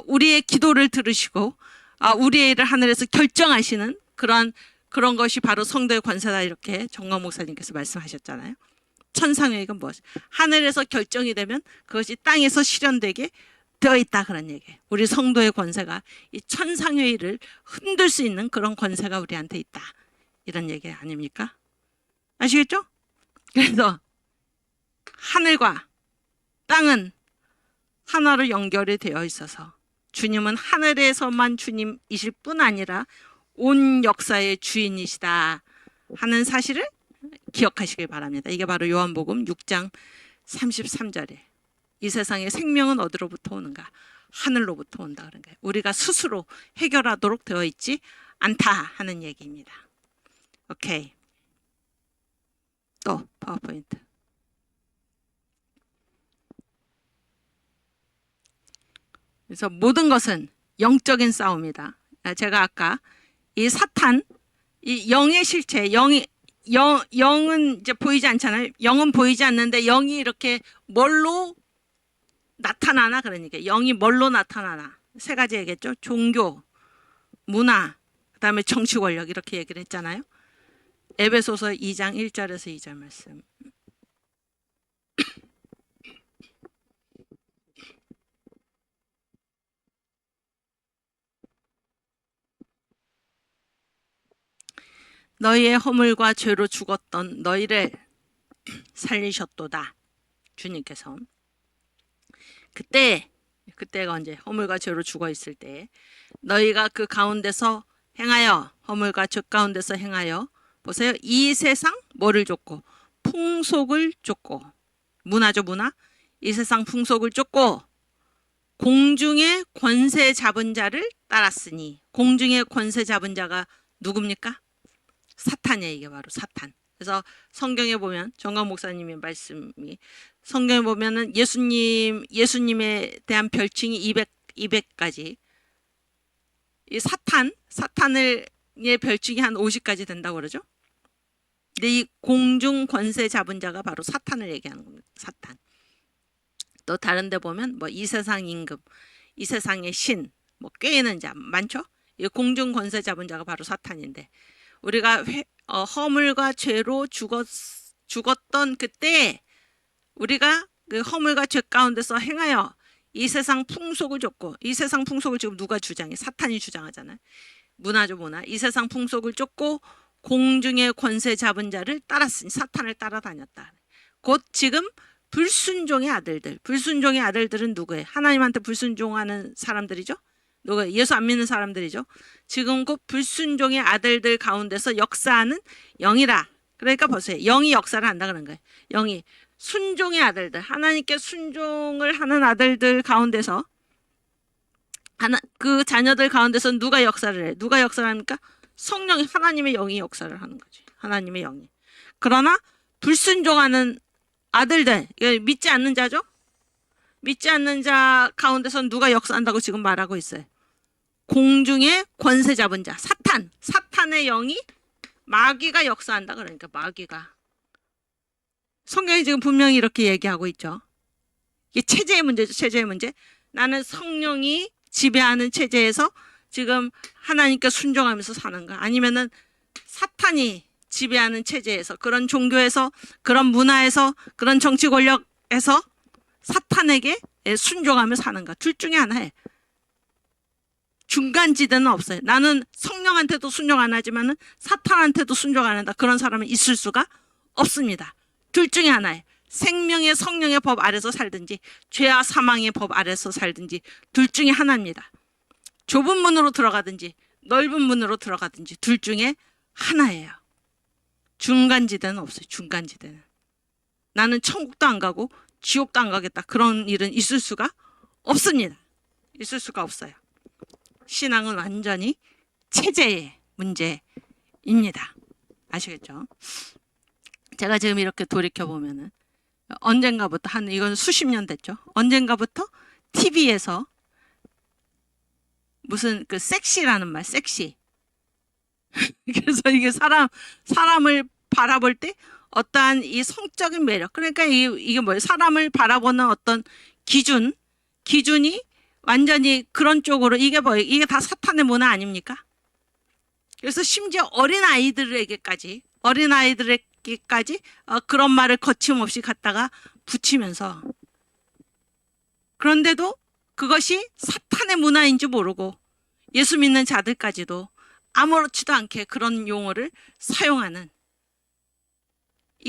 우리의 기도를 들으시고 우리의 일을 하늘에서 결정하시는 그런 것이 바로 성도의 권세다 이렇게 정광 목사님께서 말씀하셨잖아요. 천상회의가 무엇? 하늘에서 결정이 되면 그것이 땅에서 실현되게 되어 있다 그런 얘기예요. 우리 성도의 권세가 이 천상회의를 흔들 수 있는 그런 권세가 우리한테 있다 이런 얘기 아닙니까? 아시겠죠? 그래서 하늘과 땅은 하나로 연결이 되어 있어서 주님은 하늘에서만 주님이실 뿐 아니라 온 역사의 주인이시다 하는 사실을 기억하시길 바랍니다. 이게 바로 요한복음 6장 33절에 이 세상의 생명은 어디로부터 오는가? 하늘로부터 온다 그런 거예요. 우리가 스스로 해결하도록 되어 있지 않다 하는 얘기입니다. 오케이. 또 파워포인트. 그래서 모든 것은 영적인 싸움이다. 제가 아까 이 사탄, 이 영의 실체, 영은 이제 보이지 않잖아요. 영은 보이지 않는데 영이 이렇게 뭘로 나타나나 그러니까 영이 뭘로 나타나나 세 가지 얘기했죠. 종교, 문화, 그다음에 정치 권력 이렇게 얘기를 했잖아요. 에베소서 2장 1절에서 2절 말씀. 너희의 허물과 죄로 죽었던 너희를 살리셨도다. 주님께서. 그때가 언제? 허물과 죄로 죽어 있을 때 너희가 그 가운데서 행하여 허물과 죄 가운데서 행하여 보세요. 이 세상 뭐를 쫓고 풍속을 쫓고 문화죠 문화. 이 세상 풍속을 쫓고 공중의 권세 잡은 자를 따랐으니 공중의 권세 잡은 자가 누굽니까? 사탄이에요. 이게 바로 사탄. 그래서 성경에 보면 정광 목사님의 말씀이 성경에 보면은 예수님에 대한 별칭이 200가지. 이 사탄의 별칭이 한 50가지 된다고 그러죠. 근데 이 공중 권세 잡은 자가 바로 사탄을 얘기하는 겁니다. 사탄. 또 다른 데 보면 뭐 이 세상 임금, 이 세상의 신, 뭐 꾀는 자 많죠. 이 공중 권세 잡은 자가 바로 사탄인데 우리가 허물과 죄로 죽었던 그때 우리가 그 허물과 죄 가운데서 행하여 이 세상 풍속을 쫓고 이 세상 풍속을 지금 누가 주장해? 사탄이 주장하잖아요. 문화죠 문화. 이 세상 풍속을 쫓고 공중의 권세 잡은 자를 따랐으니 사탄을 따라다녔다. 곧 지금 불순종의 아들들은 누구예요? 하나님한테 불순종하는 사람들이죠. 누가 예수 안 믿는 사람들이죠. 지금 곧 불순종의 아들들 가운데서 역사하는 영이라. 그러니까 보세요. 영이 역사를 한다 그런 거예요. 영이 순종의 아들들, 하나님께 순종을 하는 아들들 가운데서 그 자녀들 가운데서 누가 역사를 해? 누가 역사를 합니까? 성령이 하나님의 영이 역사를 하는 거지. 하나님의 영이. 그러나 불순종하는 아들들, 믿지 않는 자죠. 믿지 않는 자 가운데서 누가 역사한다고 지금 말하고 있어요. 공중의 권세 잡은 자, 사탄의 영이 마귀가 역사한다. 그러니까 마귀가. 성경이 지금 분명히 이렇게 얘기하고 있죠. 이게 체제의 문제죠. 체제의 문제. 나는 성령이 지배하는 체제에서 지금 하나님께 순종하면서 사는가, 아니면은 사탄이 지배하는 체제에서, 그런 종교에서, 그런 문화에서, 그런 정치 권력에서 사탄에게 순종하며 사는가. 둘 중에 하나예요. 중간지대는 없어요. 나는 성령한테도 순종 안 하지만은 사탄한테도 순종 안 한다. 그런 사람은 있을 수가 없습니다. 둘 중에 하나예요. 생명의 성령의 법 아래서 살든지 죄와 사망의 법 아래서 살든지 둘 중에 하나입니다. 좁은 문으로 들어가든지 넓은 문으로 들어가든지 둘 중에 하나예요. 중간지대는 없어요. 중간지대는. 나는 천국도 안 가고 지옥도 안 가겠다. 그런 일은 있을 수가 없습니다. 있을 수가 없어요. 신앙은 완전히 체제의 문제입니다. 아시겠죠? 제가 지금 이렇게 돌이켜보면은 언젠가부터, 이건 수십 년 됐죠. 언젠가부터 TV에서 무슨 그 섹시라는 말, 섹시. 그래서 이게 사람을 바라볼 때 어떠한 이 성적인 매력, 그러니까 이게 뭐예요? 사람을 바라보는 어떤 기준이 완전히 그런 쪽으로, 이게 뭐예요? 이게 다 사탄의 문화 아닙니까? 그래서 심지어 어린아이들에게까지 그런 말을 거침없이 갖다가 붙이면서, 그런데도 그것이 사탄의 문화인 줄 모르고 예수 믿는 자들까지도 아무렇지도 않게 그런 용어를 사용하는,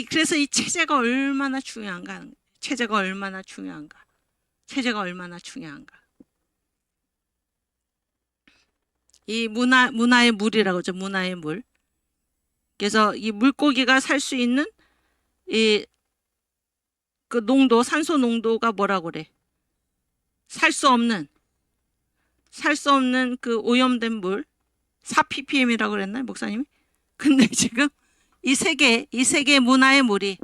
그래서 이 체제가 얼마나 중요한가. 이 문화의 물이라고 하죠. 문화의 물. 그래서 이 물고기가 살 수 있는 그 농도, 산소 농도가 뭐라고 그래? 살 수 없는 그 오염된 물, 4ppm이라고 그랬나요, 목사님이? 근데 지금 이 세계 문화의 물이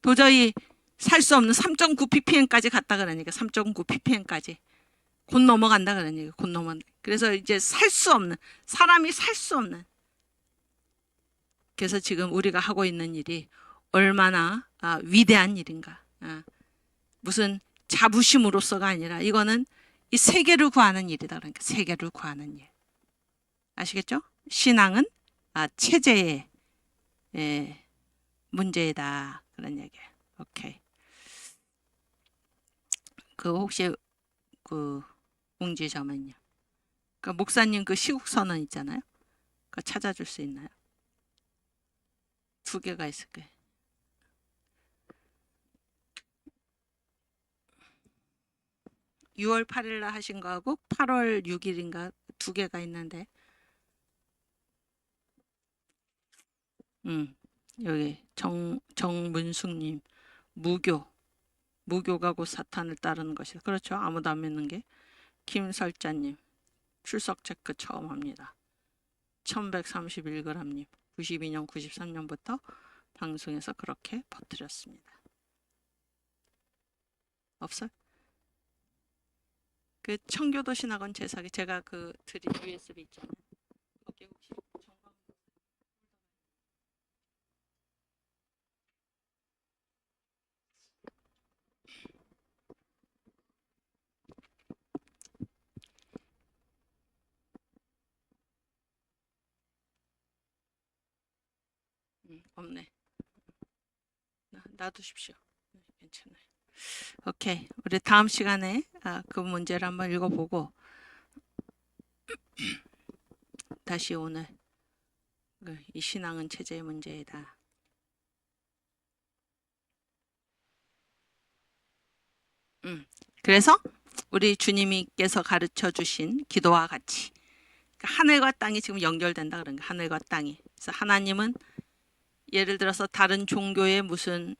도저히 살 수 없는 3.9ppm까지 갔다 그러니까, 3.9ppm까지 곧 넘어간다 그러니까, 곧 넘어. 그래서 이제 사람이 살 수 없는. 그래서 지금 우리가 하고 있는 일이 얼마나 위대한 일인가. 무슨 자부심으로서가 아니라 이거는 이 세계를 구하는 일이다. 그러니까 세계를 구하는 일. 아시겠죠? 신앙은 체제의 문제이다. 그런 얘기예요. 오케이. 그 혹시 그 웅지점은요. 그 목사님 그 시국 선언 있잖아요. 그거 찾아줄 수 있나요? 2개가 있을 거예요. (6월 8일) 날 하신 거하고 8월 6일인가 2개가 있는데, 여기 정문숙님, 무교가 곧 사탄을 따르는 것이다. 그렇죠. 아무도 안 믿는 게. 김설자님, 출석 체크 처음 합니다. 1131g님, 92년 93년부터 방송에서 그렇게 퍼뜨렸습니다. 없어요? 그 청교도 신학원 제사기, 제가 그 드린 USB 있잖아요. 거기 혹시 정방 없네. 놔두십시오. 괜찮아요. 오케이. 우리 다음 시간에 그 문제를 한번 읽어보고 다시 오늘 이 신앙은 체제의 문제이다. 그래서 우리 주님께서 가르쳐 주신 기도와 같이 하늘과 땅이 지금 연결된다. 그런 거. 하늘과 땅이. 그래서 하나님은 예를 들어서 다른 종교에서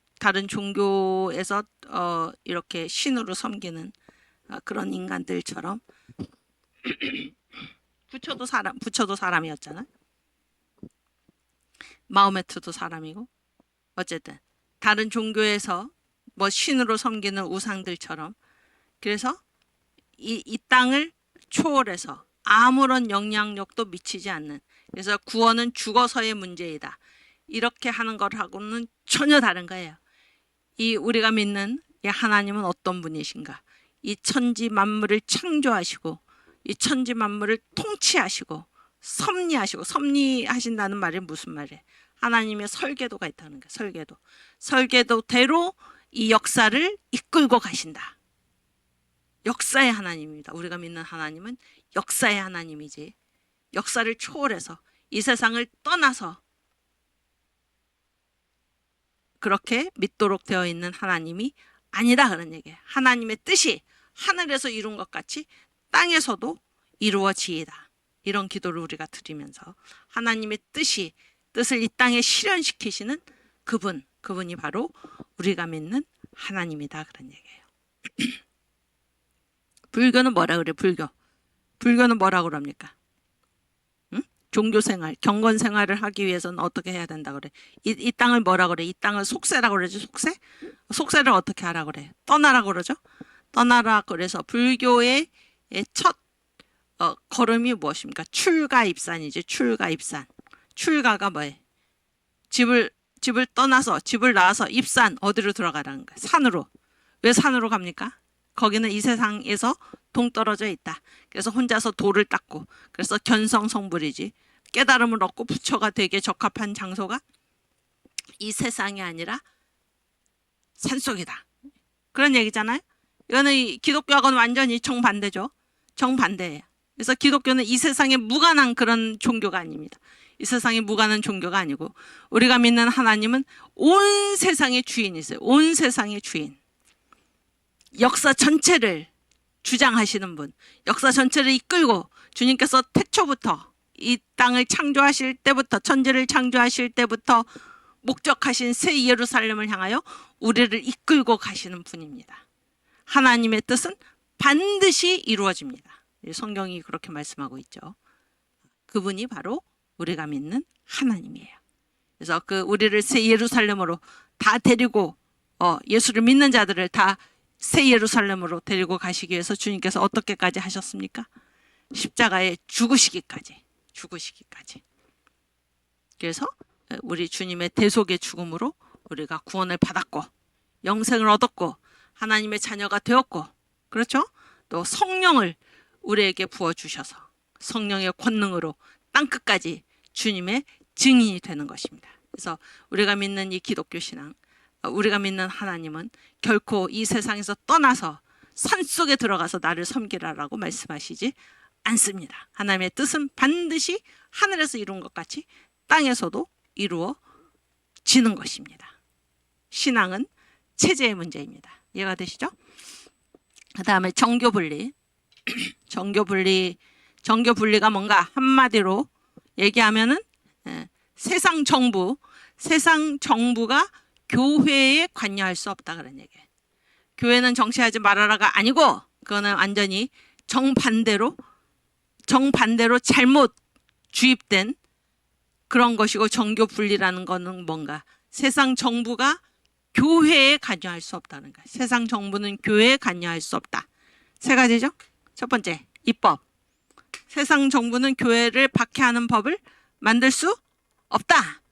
이렇게 신으로 섬기는 그런 인간들처럼 부처도 사람이었잖아. 마호메트도 사람이고, 어쨌든 다른 종교에서 뭐 신으로 섬기는 우상들처럼 그래서 이 땅을 초월해서 아무런 영향력도 미치지 않는, 그래서 구원은 죽어서의 문제이다, 이렇게 하는 것하고는 전혀 다른 거예요. 이 우리가 믿는 이 하나님은 어떤 분이신가? 이 천지 만물을 창조하시고 이 천지 만물을 통치하시고 섭리하시고, 섭리하신다는 말이 무슨 말이에요? 하나님의 설계도가 있다는 거예요. 설계도대로 이 역사를 이끌고 가신다. 역사의 하나님입니다. 우리가 믿는 하나님은 역사의 하나님이지, 역사를 초월해서 이 세상을 떠나서 그렇게 믿도록 되어 있는 하나님이 아니다, 그런 얘기예요. 하나님의 뜻이 하늘에서 이룬 것 같이 땅에서도 이루어지이다, 이런 기도를 우리가 드리면서 하나님의 뜻을 이 땅에 실현시키시는 그분이 바로 우리가 믿는 하나님이다, 그런 얘기예요. 불교는 뭐라 그래? 불교는 뭐라 그럽니까? 응? 종교생활, 경건생활을 하기 위해서는 어떻게 해야 된다 그래? 이 땅을 뭐라 그래? 이 땅을 속세라고 그러지. 속세를 어떻게 하라 그래? 떠나라 그러죠. 떠나라. 그래서 불교의 첫 걸음이 무엇입니까? 출가입산이지. 출가가 뭐예요? 집을 떠나서, 집을 나와서 입산, 어디로 들어가라는 거예요? 산으로. 왜 산으로 갑니까? 거기는 이 세상에서 동떨어져 있다. 그래서 혼자서 돌을 닦고, 그래서 견성성불이지. 깨달음을 얻고 부처가 되게 적합한 장소가 이 세상이 아니라 산속이다, 그런 얘기잖아요. 이거는 기독교하고는 완전히 정반대죠. 정반대예요. 그래서 기독교는 이 세상에 무관한 그런 종교가 아닙니다. 이 세상에 무관한 종교가 아니고, 우리가 믿는 하나님은 온 세상의 주인이세요. 온 세상의 주인. 역사 전체를 주장하시는 분, 역사 전체를 이끌고, 주님께서 태초부터 이 땅을 창조하실 때부터, 천지를 창조하실 때부터 목적하신 새 예루살렘을 향하여 우리를 이끌고 가시는 분입니다. 하나님의 뜻은 반드시 이루어집니다. 성경이 그렇게 말씀하고 있죠. 그분이 바로 우리가 믿는 하나님이에요. 그래서 우리를 새 예루살렘으로 다 데리고, 예수를 믿는 자들을 다 새 예루살렘으로 데리고 가시기 위해서 주님께서 어떻게까지 하셨습니까? 십자가에 죽으시기까지. 그래서 우리 주님의 대속의 죽음으로 우리가 구원을 받았고, 영생을 얻었고, 하나님의 자녀가 되었고, 그렇죠? 또 성령을 우리에게 부어주셔서 성령의 권능으로 땅끝까지 주님의 증인이 되는 것입니다. 그래서 우리가 믿는 이 기독교 신앙, 우리가 믿는 하나님은 결코 이 세상에서 떠나서 산속에 들어가서 나를 섬기라라고 말씀하시지 않습니다. 하나님의 뜻은 반드시 하늘에서 이룬 것 같이 땅에서도 이루어지는 것입니다. 신앙은 체제의 문제입니다. 이해가 되시죠? 그 다음에 정교분리. 정교분리가 뭔가 한마디로 얘기하면은 세상 정부가 교회에 관여할 수 없다, 그런 얘기예요. 교회는 정치하지 말아라가 아니고, 그거는 완전히 정반대로 잘못 주입된 그런 것이고, 정교분리라는 거는 뭔가 세상 정부가 교회에 관여할 수 없다는 거예요. 세상 정부는 교회에 관여할 수 없다. 세 가지죠. 첫 번째, 입법. 세상 정부는 교회를 박해하는 법을 만들 수 없다.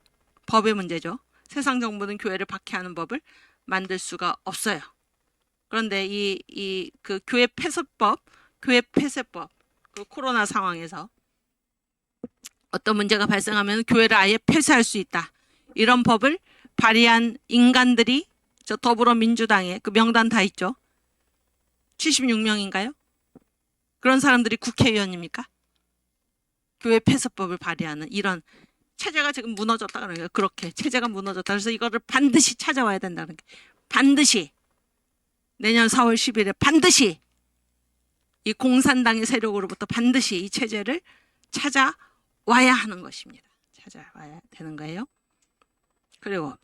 법의 문제죠. 세상 정부는 교회를 박해하는 법을 만들 수가 없어요. 그런데 그 교회 폐쇄법, 그 코로나 상황에서 어떤 문제가 발생하면 교회를 아예 폐쇄할 수 있다, 이런 법을 발의한 인간들이 저 더불어민주당에 그 명단 다 있죠. 76명인가요? 그런 사람들이 국회의원입니까? 교회 폐쇄법을 발의하는 이런 체제가 지금 무너졌다 그러는 거예요. 그렇게 체제가 무너졌다. 그래서 이거를 반드시 찾아와야 된다는 게, 반드시 내년 4월 10일에 반드시 이 공산당의 세력으로부터 반드시 이 체제를 찾아와야 하는 것입니다. 찾아와야 되는 거예요. 그리고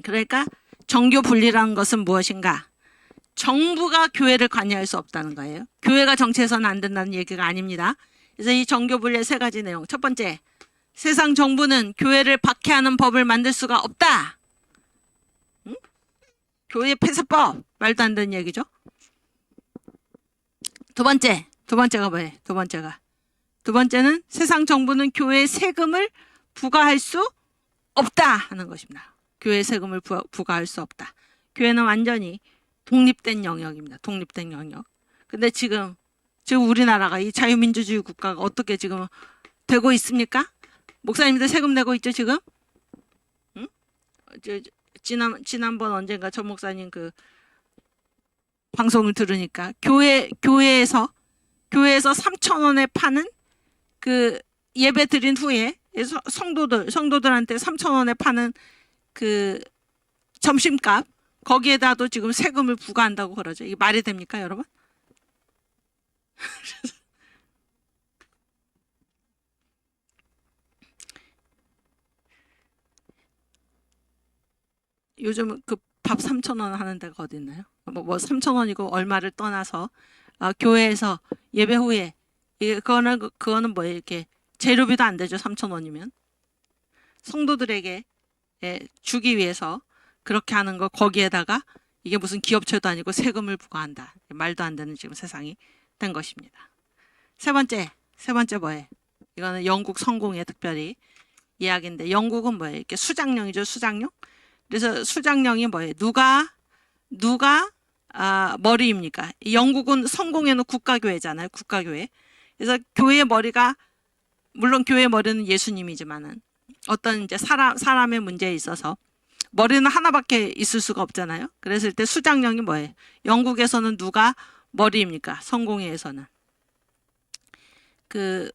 그러니까 정교 분리라는 것은 무엇인가? 정부가 교회를 관여할 수 없다는 거예요. 교회가 정치해서는 안 된다는 얘기가 아닙니다. 그래서 이 정교 분리의 세 가지 내용. 첫 번째, 세상 정부는 교회를 박해하는 법을 만들 수가 없다. 응? 교회 폐쇄법, 말도 안 되는 얘기죠. 두 번째가 뭐예요? 두 번째는 세상 정부는 교회에 세금을 부과할 수 없다 하는 것입니다. 교회에 세금을 부과할 수 없다. 교회는 완전히 독립된 영역입니다. 독립된 영역. 근데 지금 우리나라가 이 자유민주주의 국가가 어떻게 지금 되고 있습니까? 목사님들 세금 내고 있죠 지금? 응? 지난번 언젠가 전 목사님 그 방송을 들으니까 교회에서 3,000원에 파는 그 예배 드린 후에 성도들한테 3,000원에 파는 그 점심값 거기에다도 지금 세금을 부과한다고 그러죠. 이게 말이 됩니까, 여러분? 요즘 그 밥 3,000원 하는 데가 어디 있나요? 뭐 3,000원이고 얼마를 떠나서 교회에서 예배 후에 그거는 뭐예요? 이렇게 재료비도 안 되죠. 3,000원이면 성도들에게 주기 위해서 그렇게 하는 거 거기에다가 이게 무슨 기업체도 아니고 세금을 부과한다. 말도 안 되는 지금 세상이 된 것입니다. 세 번째 뭐예요? 이거는 영국 성공의 특별히 이야기인데 영국은 뭐예요? 이렇게 수장령이죠. 수장령. 그래서 수장령이 뭐예요? 누가 머리입니까? 영국은 성공에는 국가교회잖아요. 국가교회. 그래서 교회의 머리가 물론 교회의 머리는 예수님이지만은 어떤 이제 사람의 문제에 있어서 머리는 하나밖에 있을 수가 없잖아요. 그랬을 때 수장령이 뭐예요? 영국에서는 누가 머리입니까? 성공회에서는 그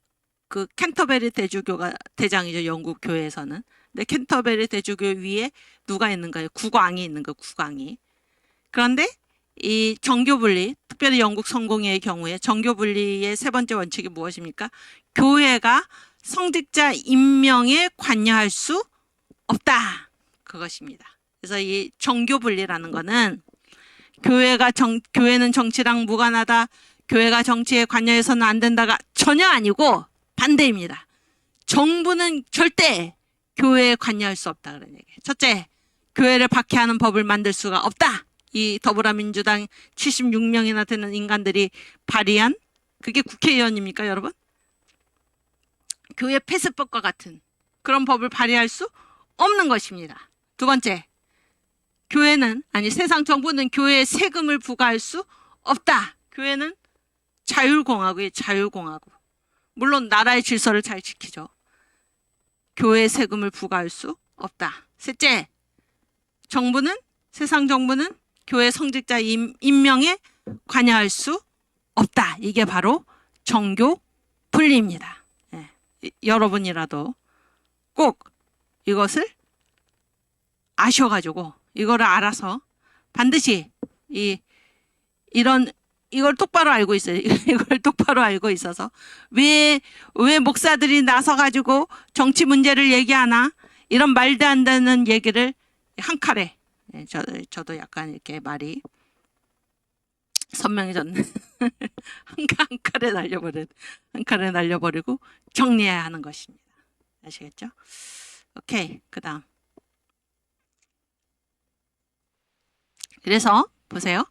캔터베리 대주교가 대장이죠. 영국 교회에서는. 근데 캔터베리 대주교 위에 누가 있는가요? 국왕이 있는 거예요. 국왕이. 그런데 이 정교분리, 특별히 영국 성공회의 경우에 정교분리의 세 번째 원칙이 무엇입니까? 교회가 성직자 임명에 관여할 수 없다. 그것입니다. 그래서 이 정교분리라는 거는 교회는 정치랑 무관하다. 교회가 정치에 관여해서는 안 된다가 전혀 아니고 반대입니다. 정부는 절대 교회에 관여할 수 없다 그런 얘기예요. 첫째, 교회를 박해하는 법을 만들 수가 없다. 이 더불어민주당 76명이나 되는 인간들이 발의한 그게 국회의원입니까, 여러분? 교회 폐쇄법과 같은 그런 법을 발의할 수 없는 것입니다. 두 번째, 세상 정부는 교회에 세금을 부과할 수 없다. 교회는 자율공화국이에요. 자율공화국. 물론 나라의 질서를 잘 지키죠. 교회 세금을 부과할 수 없다. 셋째, 세상 정부는 교회 성직자 임명에 관여할 수 없다. 이게 바로 정교 분리입니다. 여러분이라도 꼭 이것을 아셔가지고 이거를 알아서 반드시 이걸 똑바로 알고 있어요. 이걸 똑바로 알고 있어서 왜 목사들이 나서 가지고 정치 문제를 얘기하나 이런 말도 안 되는 얘기를 한 칼에 저도 약간 이렇게 말이 선명해졌네. 한 칼에 날려버리고 정리해야 하는 것입니다. 아시겠죠? 오케이. 그다음. 그래서 보세요.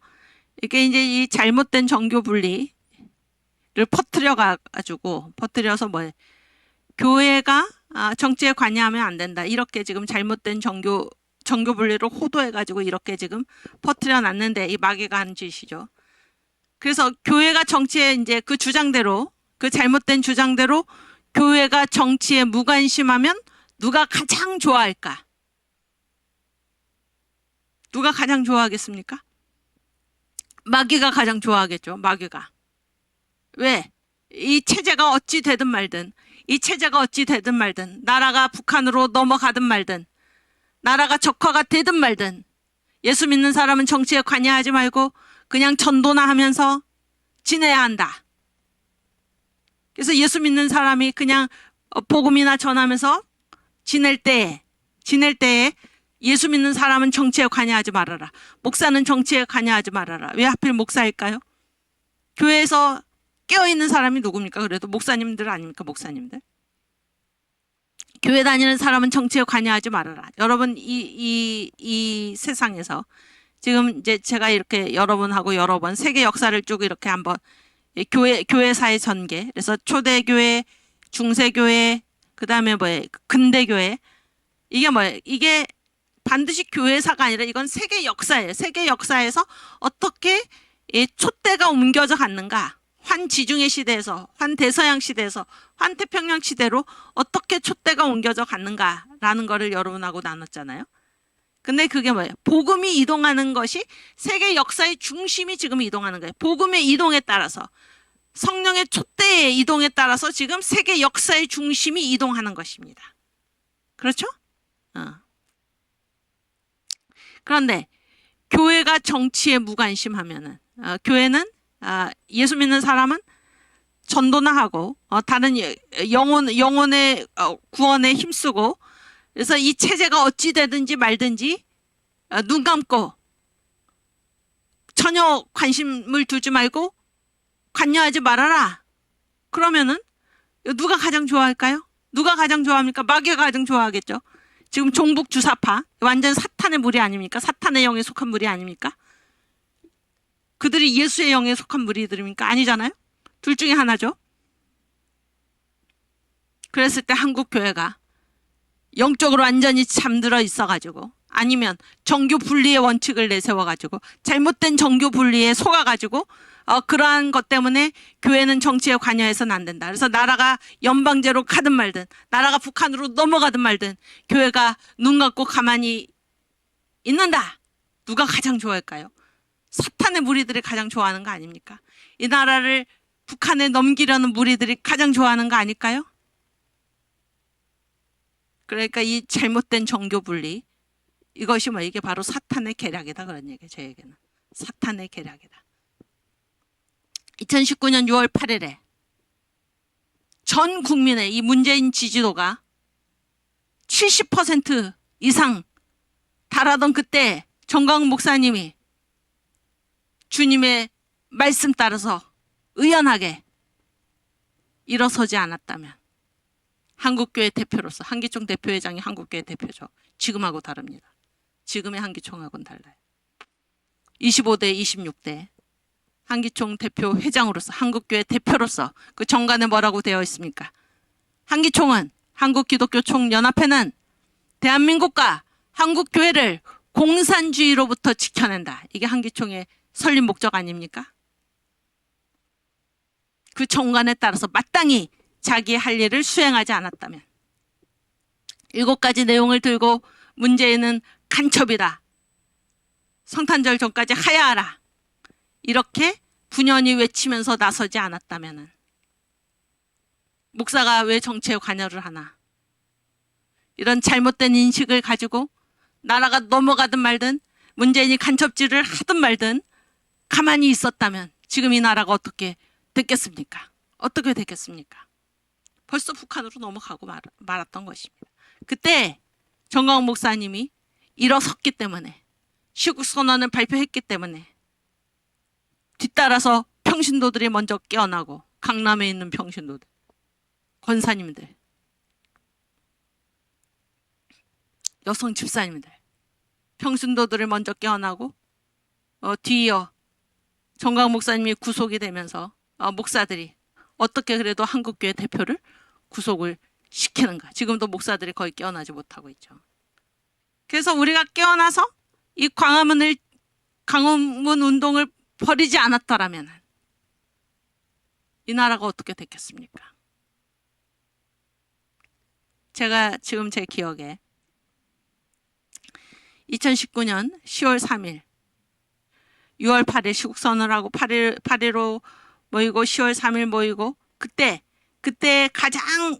이게 이제 이 잘못된 정교 분리를 퍼뜨려서 교회가 정치에 관여하면 안 된다. 이렇게 지금 잘못된 정교 분리를 호도해가지고 이렇게 지금 퍼뜨려 놨는데 이 마귀가 하는 짓이죠. 그래서 교회가 정치에 이제 그 잘못된 주장대로 교회가 정치에 무관심하면 누가 가장 좋아할까? 누가 가장 좋아하겠습니까? 마귀가 가장 좋아하겠죠. 마귀가. 왜? 이 체제가 어찌 되든 말든 나라가 북한으로 넘어가든 말든 나라가 적화가 되든 말든 예수 믿는 사람은 정치에 관여하지 말고 그냥 전도나 하면서 지내야 한다. 그래서 예수 믿는 사람이 그냥 복음이나 전하면서 지낼 때에 예수 믿는 사람은 정치에 관여하지 말아라. 목사는 정치에 관여하지 말아라. 왜 하필 목사일까요? 교회에서 깨어있는 사람이 누굽니까? 그래도 목사님들 아닙니까? 목사님들. 교회 다니는 사람은 정치에 관여하지 말아라. 여러분 이 세상에서 지금 이제 제가 이렇게 여러분하고 여러 번 세계 역사를 쭉 이렇게 한번 교회사의 전개. 그래서 초대교회, 중세교회, 그다음에 뭐예요? 근대교회. 이게 뭐예요? 이게 반드시 교회사가 아니라 이건 세계 역사예요. 세계 역사에서 어떻게 이 촛대가 옮겨져 갔는가? 환지중해 시대에서, 환대서양 시대에서, 환태평양 시대로 어떻게 촛대가 옮겨져 갔는가라는 거를 여러분하고 나눴잖아요. 근데 그게 뭐예요? 복음이 이동하는 것이 세계 역사의 중심이 지금 이동하는 거예요. 복음의 이동에 따라서, 성령의 촛대의 이동에 따라서 지금 세계 역사의 중심이 이동하는 것입니다. 그렇죠? 그런데 교회가 정치에 무관심하면은, 교회는 예수 믿는 사람은 전도나 하고 다른 영혼의 구원에 힘쓰고, 그래서 이 체제가 어찌 되든지 말든지 눈 감고 전혀 관심을 두지 말고 관여하지 말아라. 그러면은 누가 가장 좋아할까요? 누가 가장 좋아합니까? 마귀가 가장 좋아하겠죠. 지금 종북 주사파 완전 사탄의 무리 아닙니까? 사탄의 영에 속한 무리 아닙니까? 그들이 예수의 영에 속한 무리들입니까? 아니잖아요. 둘 중에 하나죠. 그랬을 때 한국 교회가 영적으로 완전히 잠들어 있어가지고, 아니면 정교 분리의 원칙을 내세워가지고 잘못된 정교 분리에 속아가지고 그러한 것 때문에 교회는 정치에 관여해서는 안 된다. 그래서 나라가 연방제로 가든 말든, 나라가 북한으로 넘어가든 말든 교회가 눈 감고 가만히 있는다. 누가 가장 좋아할까요? 사탄의 무리들이 가장 좋아하는 거 아닙니까? 이 나라를 북한에 넘기려는 무리들이 가장 좋아하는 거 아닐까요? 그러니까 이 잘못된 정교 분리, 이것이 뭐 이게 바로 사탄의 계략이다, 그런 얘기예요. 제 얘기는 사탄의 계략이다. 2019년 6월 8일에 전 국민의 이 문재인 지지도가 70% 이상 달하던 그때 정광훈 목사님이 주님의 말씀 따라서 의연하게 일어서지 않았다면, 한국교회 대표로서, 한기총 대표회장이 한국교회 대표죠. 지금하고 다릅니다. 지금의 한기총하고는 달라요. 25대 26대 한기총 대표 회장으로서, 한국교회 대표로서 그 정관에 뭐라고 되어 있습니까? 한기총은, 한국기독교총연합회는 대한민국과 한국교회를 공산주의로부터 지켜낸다. 이게 한기총의 설립 목적 아닙니까? 그 정관에 따라서 마땅히 자기의 할 일을 수행하지 않았다면, 7가지 내용을 들고 문재인은 간첩이다, 성탄절 전까지 하야하라, 이렇게 분연히 외치면서 나서지 않았다면 목사가 왜 정치에 관여를 하나? 이런 잘못된 인식을 가지고 나라가 넘어가든 말든, 문재인이 간첩질을 하든 말든 가만히 있었다면 지금 이 나라가 어떻게 됐겠습니까? 어떻게 됐겠습니까? 벌써 북한으로 넘어가고 말았던 것입니다. 그때 정광훈 목사님이 일어섰기 때문에, 시국선언을 발표했기 때문에 뒤따라서 평신도들이 먼저 깨어나고, 강남에 있는 평신도들, 권사님들, 여성 집사님들, 평신도들을 먼저 깨어나고 뒤이어 정광훈 목사님이 구속이 되면서 목사들이 어떻게 그래도 한국교회 대표를 구속을 시키는가. 지금도 목사들이 거의 깨어나지 못하고 있죠. 그래서 우리가 깨어나서 이 광화문 운동을 버리지 않았더라면 이 나라가 어떻게 됐겠습니까? 제가 지금 제 기억에 2019년 10월 3일, 6월 8일 시국선언을 하고 8.15 모이고 10월 3일 모이고, 그때 가장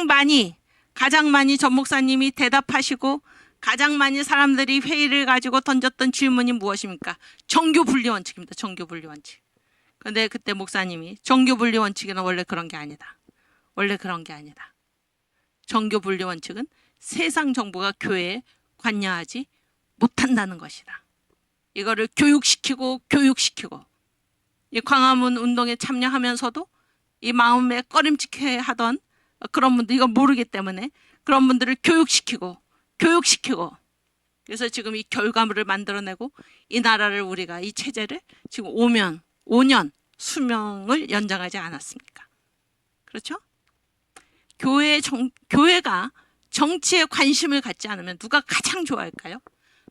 많이 전 목사님이 대답하시고 가장 많이 사람들이 회의를 가지고 던졌던 질문이 무엇입니까? 정교 분리 원칙입니다. 정교 분리 원칙. 그런데 그때 목사님이 정교 분리 원칙은 원래 그런 게 아니다. 원래 그런 게 아니다. 정교 분리 원칙은 세상 정부가 교회에 관여하지 못한다는 것이다. 이거를 교육시키고 이 광화문 운동에 참여하면서도 이 마음에 꺼림칙해 하던 그런 분들, 이거 모르기 때문에 그런 분들을 교육시키고 그래서 지금 이 결과물을 만들어내고 이 나라를, 우리가 이 체제를 지금 5년 수명을 연장하지 않았습니까? 그렇죠? 교회가 정치에 관심을 갖지 않으면 누가 가장 좋아할까요?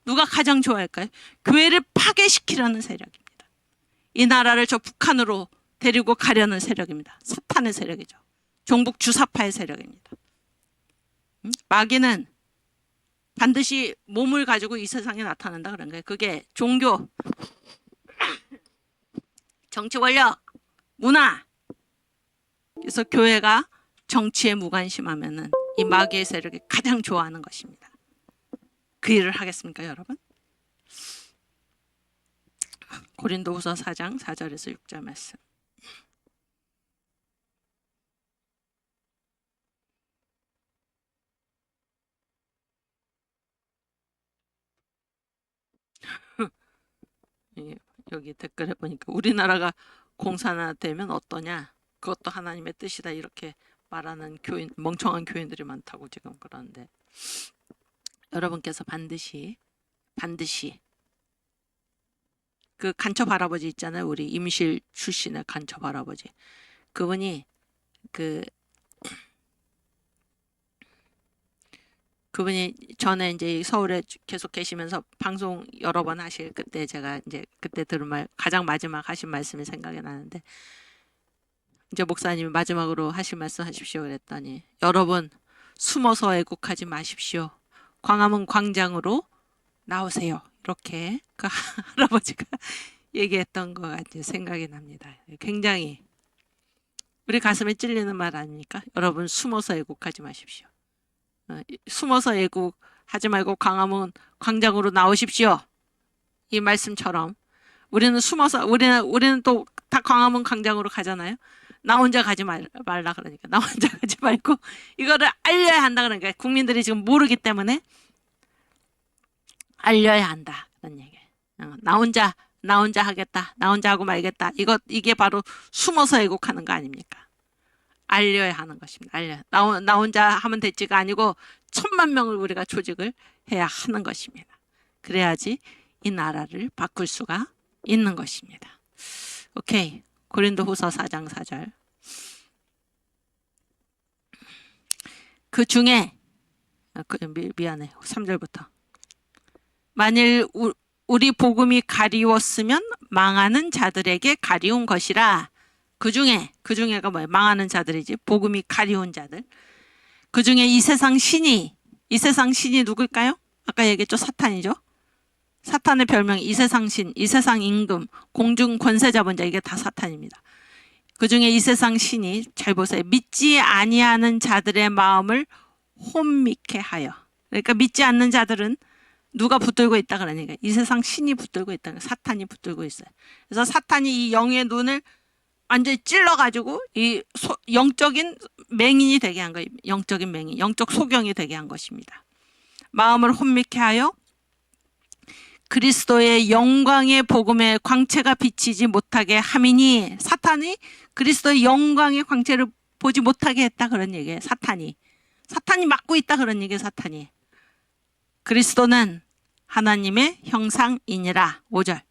누가 가장 좋아할까요? 교회를 파괴시키려는 세력입니다. 이 나라를 저 북한으로 데리고 가려는 세력입니다. 사탄의 세력이죠. 종북 주사파의 세력입니다. 마귀는 반드시 몸을 가지고 이 세상에 나타난다 그런 거예요. 그게 종교, 정치 권력, 문화. 그래서 교회가 정치에 무관심하면은 이 마귀의 세력이 가장 좋아하는 것입니다. 그 일을 하겠습니까, 여러분? 고린도후서 4장 4절에서 6절 말씀. 여기 댓글에 보니까 우리나라가 공산화되면 어떠냐? 그것도 하나님의 뜻이다 이렇게 말하는 교인, 멍청한 교인들이 많다고 지금 그러는데, 여러분께서 반드시 그 간첩 할아버지 있잖아요. 우리 임실 출신의 간첩 할아버지. 그분이 그분이 전에 이제 서울에 계속 계시면서 방송 여러 번 하실 그때 제가 이제 그때 들은 말, 가장 마지막 하신 말씀이 생각이 나는데, 이제 목사님이 마지막으로 하신 말씀 하십시오 그랬더니, 여러분 숨어서 애국하지 마십시오. 광화문 광장으로 나오세요. 이렇게 그 할아버지가 얘기했던 거 같아요. 생각이 납니다. 굉장히 우리 가슴에 찔리는 말 아닙니까? 여러분 숨어서 애국하지 마십시오. 숨어서 애국하지 말고 광화문 광장으로 나오십시오. 이 말씀처럼 우리는 숨어서 우리는 또 다 광화문 광장으로 가잖아요. 나 혼자 가지 말라 그러니까 나 혼자 가지 말고 이거를 알려야 한다 그러니까 국민들이 지금 모르기 때문에 알려야 한다 그런 얘기. 나 혼자 하겠다. 나 혼자 하고 말겠다. 이게 바로 숨어서 애국하는 거 아닙니까? 알려야 하는 것입니다. 나 혼자 하면 됐지가 아니고 1000만 명을 우리가 조직을 해야 하는 것입니다. 그래야지 이 나라를 바꿀 수가 있는 것입니다. 오케이. 고린도후서 4장 4절. 그 중에 미안해. 3절부터. 만일 우리 복음이 가리웠으면 망하는 자들에게 가리운 것이라. 그 중에가 뭐예요? 망하는 자들이지. 복음이 가리운 자들. 그 중에 이 세상 신이 누굴까요? 아까 얘기했죠. 사탄이죠. 사탄의 별명이 이 세상 신, 이 세상 임금, 공중 권세 잡은 자, 이게 다 사탄입니다. 그 중에 이 세상 신이, 잘 보세요. 믿지 아니하는 자들의 마음을 혼미케 하여. 그러니까 믿지 않는 자들은 누가 붙들고 있다 그러니까 이 세상 신이 붙들고 있다. 사탄이 붙들고 있어요. 그래서 사탄이 이 영의 눈을 완전히 찔러가지고 이 영적인 맹인이 되게 한 거예요. 영적인 맹인, 영적 소경이 되게 한 것입니다. 마음을 혼미케 하여 그리스도의 영광의 복음의 광채가 비치지 못하게 함이니. 사탄이 그리스도의 영광의 광채를 보지 못하게 했다 그런 얘기예요. 사탄이 막고 있다 그런 얘기예요. 사탄이. 그리스도는 하나님의 형상이니라. 5절.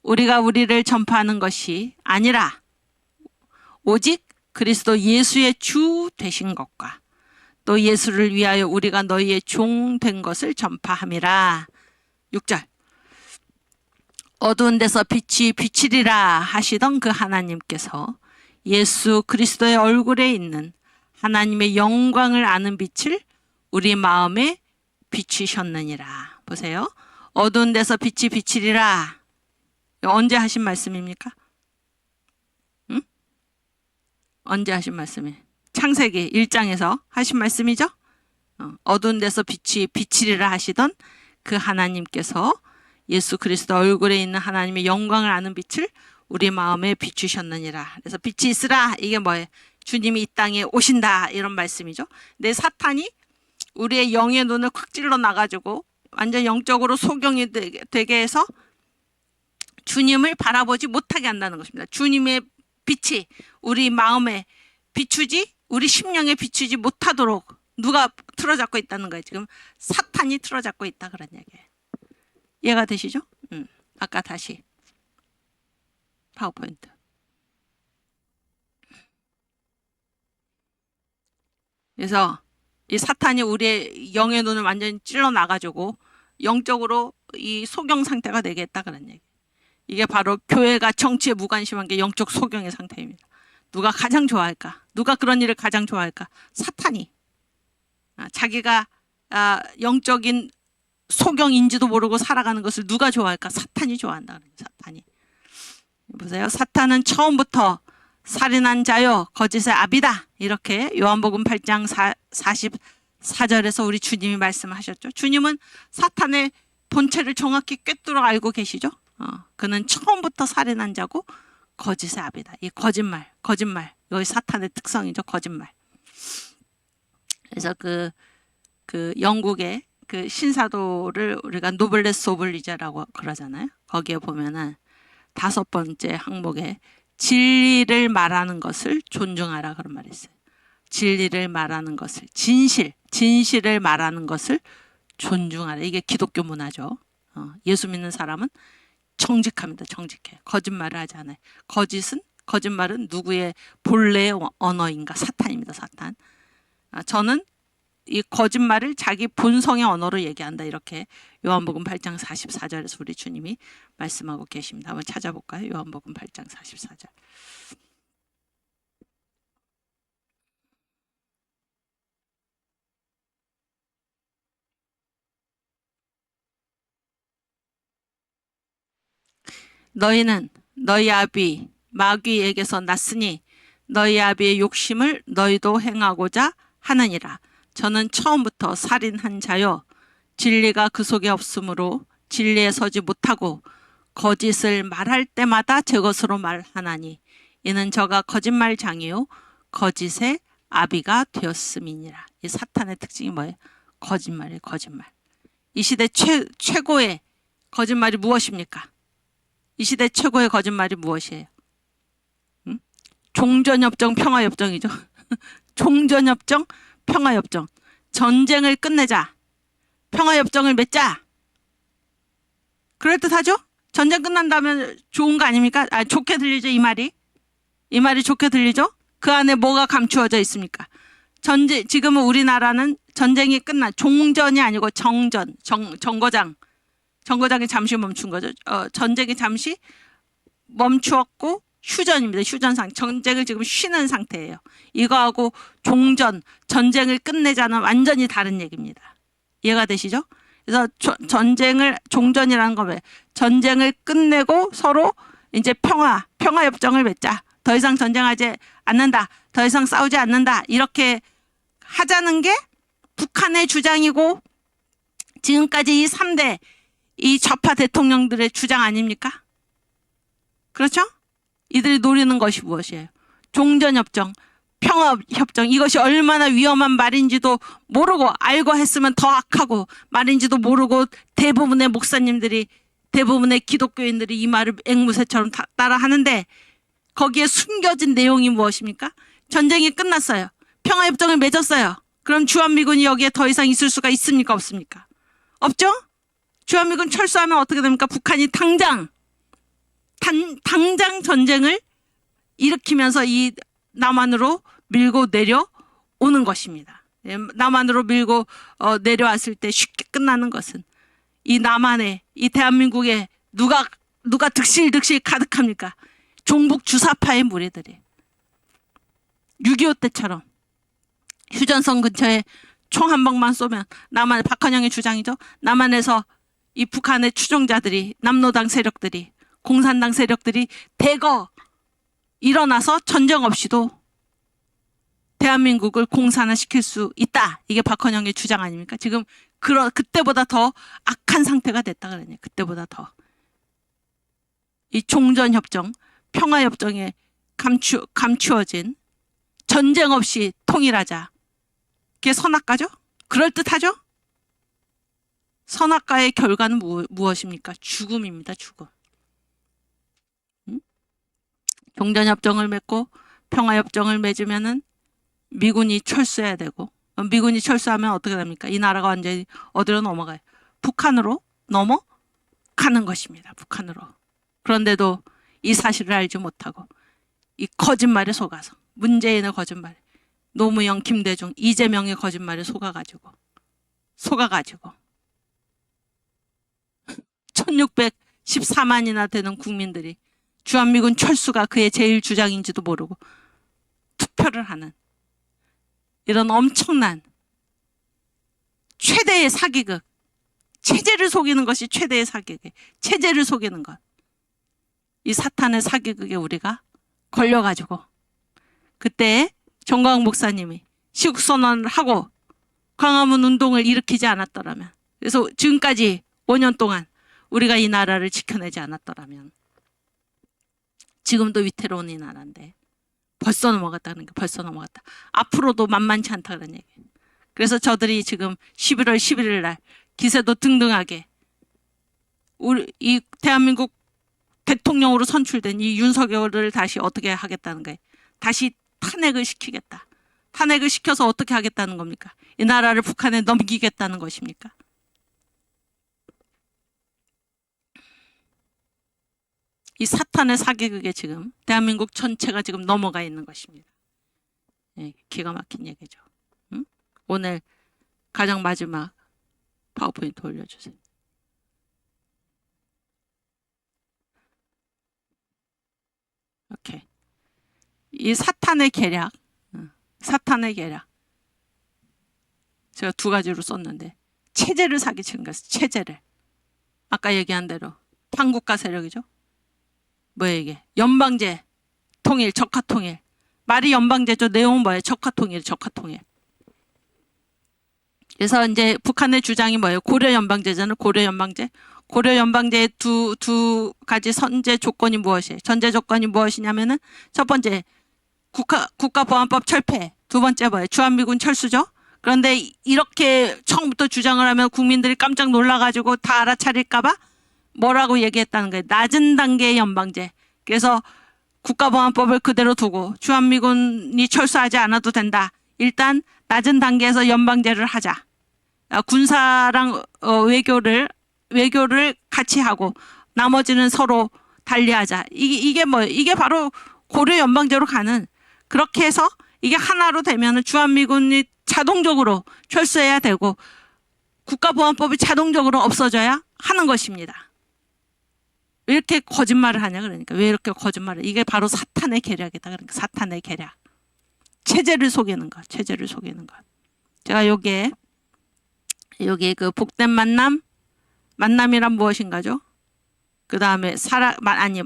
우리가 우리를 전파하는 것이 아니라 오직 그리스도 예수의 주 되신 것과 또 예수를 위하여 우리가 너희의 종 된 것을 전파함이라. 6절. 어두운 데서 빛이 비치리라 하시던 그 하나님께서 예수 그리스도의 얼굴에 있는 하나님의 영광을 아는 빛을 우리 마음에 비추셨느니라. 보세요. 어두운 데서 빛이 비치리라. 언제 하신 말씀입니까? 응? 언제 하신 말씀이에요? 창세기 1장에서 하신 말씀이죠? 어두운 데서 빛이 비치리라 하시던 그 하나님께서 예수 그리스도 얼굴에 있는 하나님의 영광을 아는 빛을 우리 마음에 비추셨느니라. 그래서 빛이 있으라. 이게 뭐예요? 주님이 이 땅에 오신다 이런 말씀이죠. 근데 사탄이 우리의 영의 눈을 콱 찔러 나가지고 완전 영적으로 소경이 되게 해서 주님을 바라보지 못하게 한다는 것입니다. 주님의 빛이 우리 마음에 비추지, 우리 심령에 비추지 못하도록 누가 틀어잡고 있다는 거예요. 지금 사탄이 틀어잡고 있다 그런 얘기예요. 이해가 되시죠? 아까 다시 파워포인트. 그래서 이 사탄이 우리의 영의 눈을 완전히 찔러 나가지고 영적으로 이 소경 상태가 되겠다 그런 얘기. 이게 바로 교회가 정치에 무관심한 게 영적 소경의 상태입니다. 누가 가장 좋아할까? 누가 그런 일을 가장 좋아할까? 사탄이. 자기가 영적인 소경인지도 모르고 살아가는 것을 누가 좋아할까? 사탄이 좋아한다. 사탄이. 보세요. 사탄은 처음부터 살인한 자요 거짓의 아비다. 이렇게 요한복음 8장 44절에서 우리 주님이 말씀하셨죠. 주님은 사탄의 본체를 정확히 꿰뚫어 알고 계시죠. 그는 처음부터 살인한 자고 거짓의 아비다. 이 거짓말. 이거 사탄의 특성이죠. 거짓말. 그래서 그 영국의 그 신사도를 우리가 노블레스 오브 리자라고 그러잖아요. 거기에 보면은 5번째 항목에 진리를 말하는 것을 존중하라 그런 말이 있어요. 진리를 말하는 것을 진실을 말하는 것을 존중하라. 이게 기독교 문화죠. 예수 믿는 사람은 정직합니다. 정직해. 거짓말을 하지 않아요. 거짓말은 누구의 본래의 언어인가? 사탄입니다. 사탄. 저는 이 거짓말을 자기 본성의 언어로 얘기한다. 이렇게 요한복음 8장 44절에서 우리 주님이 말씀하고 계십니다. 한번 찾아볼까요? 요한복음 8장 44절. 너희는 너희 아비 마귀에게서 났으니 너희 아비의 욕심을 너희도 행하고자 하느니라. 저는 처음부터 살인한 자요 진리가 그 속에 없으므로 진리에 서지 못하고 거짓을 말할 때마다 제 것으로 말하나니 이는 저가 거짓말장이요 거짓의 아비가 되었음이니라. 이 사탄의 특징이 뭐예요? 거짓말이에요. 거짓말. 이 시대 최고의 거짓말이 무엇입니까? 이 시대 최고의 거짓말이 무엇이에요? 종전협정, 평화협정이죠. 종전협정, 평화협정. 전쟁을 끝내자. 평화협정을 맺자. 그럴듯하죠? 전쟁 끝난다면 좋은 거 아닙니까? 좋게 들리죠, 이 말이? 이 말이 좋게 들리죠? 그 안에 뭐가 감추어져 있습니까? 지금은 우리나라는 전쟁이 끝난, 종전이 아니고 정거장이 잠시 멈춘 거죠. 전쟁이 잠시 멈추었고 휴전입니다. 휴전상. 전쟁을 지금 쉬는 상태예요. 이거하고 전쟁을 끝내자는 완전히 다른 얘기입니다. 이해가 되시죠? 그래서 종전이라는 건 왜? 전쟁을 끝내고 서로 이제 평화협정을 맺자. 더 이상 전쟁하지 않는다. 더 이상 싸우지 않는다. 이렇게 하자는 게 북한의 주장이고 지금까지 이 3대 이 좌파 대통령들의 주장 아닙니까? 그렇죠? 이들이 노리는 것이 무엇이에요? 종전협정, 평화협정. 이것이 얼마나 위험한 말인지도 모르고 알고 했으면 더 악하고 말인지도 모르고 대부분의 목사님들이 대부분의 기독교인들이 이 말을 앵무새처럼 따라 하는데 거기에 숨겨진 내용이 무엇입니까? 전쟁이 끝났어요. 평화협정을 맺었어요. 그럼 주한미군이 여기에 더 이상 있을 수가 있습니까? 없습니까? 없죠? 주한미군 철수하면 어떻게 됩니까? 북한이 당장 전쟁을 일으키면서 이 남한으로 밀고 내려오는 것입니다. 남한으로 밀고 내려왔을 때 쉽게 끝나는 것은 이 남한에 이 대한민국에 누가 득실득실 가득합니까? 종북 주사파의 무리들이 6.25 때처럼 휴전선 근처에 총 한 방만 쏘면 남한 박헌영의 주장이죠. 남한에서 이 북한의 추종자들이 남노당 세력들이 공산당 세력들이 대거 일어나서 전쟁 없이도 대한민국을 공산화시킬 수 있다. 이게 박헌영의 주장 아닙니까? 지금 그때보다 더 악한 상태가 됐다 그러냐. 그때보다 더. 이 종전협정, 평화협정에 감추어진 전쟁 없이 통일하자. 그게 선악과죠? 그럴듯하죠? 선악과의 결과는 무엇입니까? 죽음입니다. 죽음. 종전협정을 맺고 평화협정을 맺으면은 미군이 철수해야 되고 미군이 철수하면 어떻게 됩니까? 이 나라가 완전히 어디로 넘어가요? 북한으로 넘어가는 것입니다. 북한으로. 그런데도 이 사실을 알지 못하고 이 거짓말에 속아서 문재인의 거짓말 노무현, 김대중, 이재명의 거짓말에 속아가지고 1614만이나 되는 국민들이 주한미군 철수가 그의 제일 주장인지도 모르고 투표를 하는 이런 엄청난 최대의 사기극, 체제를 속이는 것이 최대의 사기극, 체제를 속이는 것. 이 사탄의 사기극에 우리가 걸려가지고 그때 정광훈 목사님이 시국선언을 하고 광화문 운동을 일으키지 않았더라면, 그래서 지금까지 5년 동안 우리가 이 나라를 지켜내지 않았더라면 지금도 위태로운 이 나라인데 벌써 넘어갔다는 게 벌써 넘어갔다. 앞으로도 만만치 않다 그런 얘기. 그래서 저들이 지금 11월 11일 날 기세도 등등하게 우리 이 대한민국 대통령으로 선출된 이 윤석열을 다시 어떻게 하겠다는 거예요. 다시 탄핵을 시키겠다. 탄핵을 시켜서 어떻게 하겠다는 겁니까? 이 나라를 북한에 넘기겠다는 것입니까? 이 사탄의 사기극에 지금 대한민국 전체가 지금 넘어가 있는 것입니다. 예, 기가 막힌 얘기죠. 응? 오늘 가장 마지막 파워포인트 올려주세요. 오케이. 이 사탄의 계략, 사탄의 계략. 제가 두 가지로 썼는데 체제를 사기치는 것은 체제를. 아까 얘기한 대로 판국가 세력이죠. 뭐예요 이게? 연방제, 통일, 적화통일. 말이 연방제죠. 내용은 뭐예요? 적화통일, 적화통일. 그래서 이제 북한의 주장이 뭐예요? 고려연방제잖아요. 고려연방제. 고려연방제의 두 가지 선제 조건이 무엇이에요? 전제 조건이 무엇이냐면은 첫 번째 국가보안법 철폐. 두 번째 뭐예요? 주한미군 철수죠. 그런데 이렇게 처음부터 주장을 하면 국민들이 깜짝 놀라가지고 다 알아차릴까봐 뭐라고 얘기했다는 거예요. 낮은 단계의 연방제. 그래서 국가보안법을 그대로 두고 주한미군이 철수하지 않아도 된다. 일단 낮은 단계에서 연방제를 하자. 군사랑 외교를 같이 하고 나머지는 서로 달리하자. 이게 뭐예요? 이게 바로 고려 연방제로 가는, 그렇게 해서 이게 하나로 되면은 주한미군이 자동적으로 철수해야 되고 국가보안법이 자동적으로 없어져야 하는 것입니다. 왜 이렇게 거짓말을 하냐 그러니까. 왜 이렇게 거짓말을. 이게 바로 사탄의 계략이다. 그러니까 사탄의 계략. 체제를 속이는 것. 체제를 속이는 것. 제가 여기 그 복된 만남이란 무엇인가죠? 그 다음에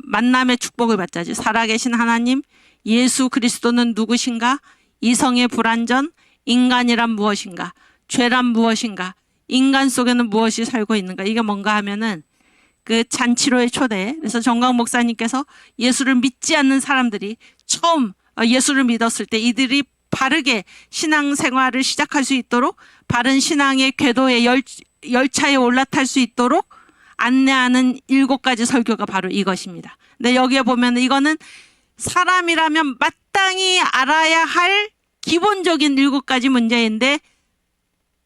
만남의 축복을 받자지. 살아계신 하나님, 예수 그리스도는 누구신가? 이성의 불완전, 인간이란 무엇인가? 죄란 무엇인가? 인간 속에는 무엇이 살고 있는가? 이게 뭔가 하면은 그 잔치로의 초대. 그래서 정광 목사님께서 예수를 믿지 않는 사람들이 처음 예수를 믿었을 때 이들이 바르게 신앙생활을 시작할 수 있도록, 바른 신앙의 궤도의 열차에 올라탈 수 있도록 안내하는 7가지 설교가 바로 이것입니다. 근데 여기에 보면 이거는 사람이라면 마땅히 알아야 할 기본적인 7가지 문제인데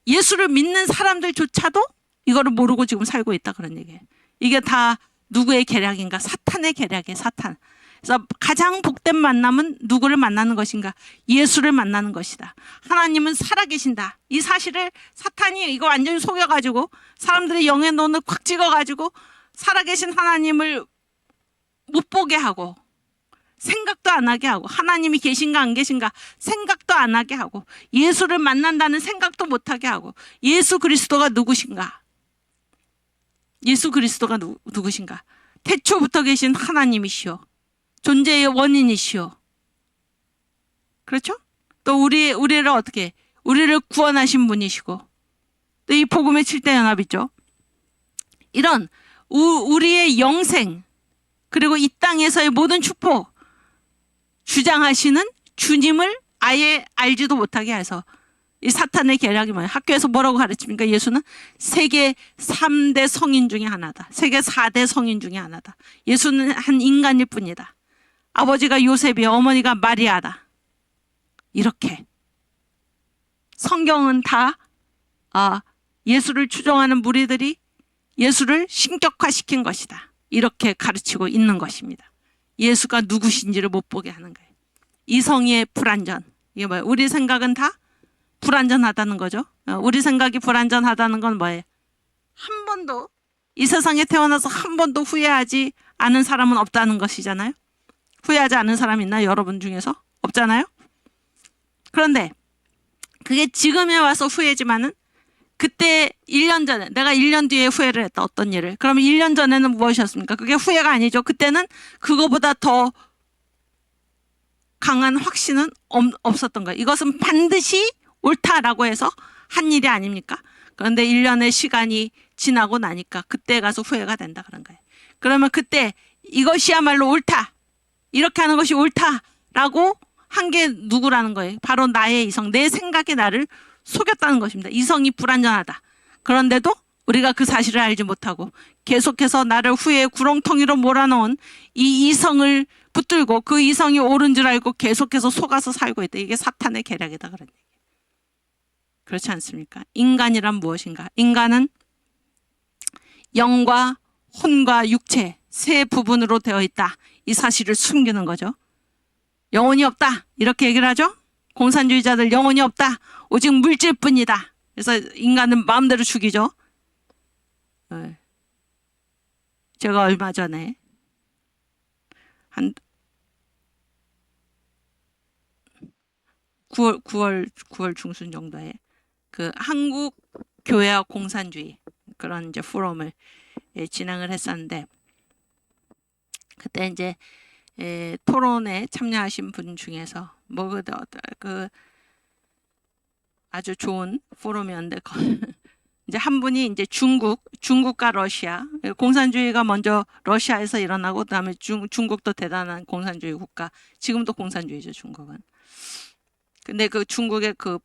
예수를 믿는 사람들조차도 이거를 모르고 지금 살고 있다 그런 얘기예요. 이게 다 누구의 계략인가? 사탄의 계략이에요. 사탄. 그래서 가장 복된 만남은 누구를 만나는 것인가? 예수를 만나는 것이다. 하나님은 살아계신다. 이 사실을 사탄이 이거 완전히 속여가지고 사람들의 영의 눈을 콱 찍어가지고 살아계신 하나님을 못 보게 하고 생각도 안 하게 하고, 하나님이 계신가 안 계신가 생각도 안 하게 하고, 예수를 만난다는 생각도 못 하게 하고, 예수 그리스도가 누구신가? 예수 그리스도가 누구신가? 태초부터 계신 하나님이시오. 존재의 원인이시오. 그렇죠? 또 우리를 어떻게, 우리를 구원하신 분이시고, 또 이 복음의 7대 연합이죠. 이런 우리의 영생, 그리고 이 땅에서의 모든 축복 주장하시는 주님을 아예 알지도 못하게 해서, 이 사탄의 계략이 뭐예요? 학교에서 뭐라고 가르칩니까? 예수는 세계 3대 성인 중에 하나다. 세계 4대 성인 중에 하나다. 예수는 한 인간일 뿐이다. 아버지가 요셉이요, 어머니가 마리아다. 이렇게 성경은 다 예수를 추종하는 무리들이 예수를 신격화시킨 것이다. 이렇게 가르치고 있는 것입니다. 예수가 누구신지를 못 보게 하는 거예요. 이성의 불완전, 이게 뭐예요? 우리 생각은 다 불완전하다는 거죠. 우리 생각이 불완전하다는 건 뭐예요? 한 번도 이 세상에 태어나서 한 번도 후회하지 않은 사람은 없다는 것이잖아요. 후회하지 않은 사람 있나요? 여러분 중에서? 없잖아요. 그런데 그게 지금에 와서 후회지만은 그때 1년 전에 내가 1년 뒤에 후회를 했다. 어떤 일을. 그러면 1년 전에는 무엇이었습니까? 그게 후회가 아니죠. 그때는 그거보다 더 강한 확신은 없었던 거예요. 이것은 반드시 옳다라고 해서 한 일이 아닙니까? 그런데 1년의 시간이 지나고 나니까 그때 가서 후회가 된다 그런 거예요. 그러면 그때 이것이야말로 옳다. 이렇게 하는 것이 옳다라고 한 게 누구라는 거예요? 바로 나의 이성, 내 생각에 나를 속였다는 것입니다. 이성이 불완전하다. 그런데도 우리가 그 사실을 알지 못하고 계속해서 나를 후회의 구렁텅이로 몰아넣은 이 이성을 붙들고 그 이성이 옳은 줄 알고 계속해서 속아서 살고 있다. 이게 사탄의 계략이다 그런 얘기예요. 그렇지 않습니까? 인간이란 무엇인가? 인간은 영과 혼과 육체 세 부분으로 되어 있다. 이 사실을 숨기는 거죠. 영혼이 없다. 이렇게 얘기를 하죠. 공산주의자들 영혼이 없다. 오직 물질뿐이다. 그래서 인간은 마음대로 죽이죠. 제가 얼마 전에 한 9월 중순 정도에 그 한국 교회와 공산주의 그런 이제 포럼을 진행을 했었는데 그때 이제 토론에 참여하신 분 중에서 그 아주 좋은 포럼이었는데 이제 한 분이 이제 중국과 러시아 공산주의가 먼저 러시아에서 일어나고 그다음에 중국도 대단한 공산주의 국가 지금도 공산주의죠 중국은. 근데 그 중국의 그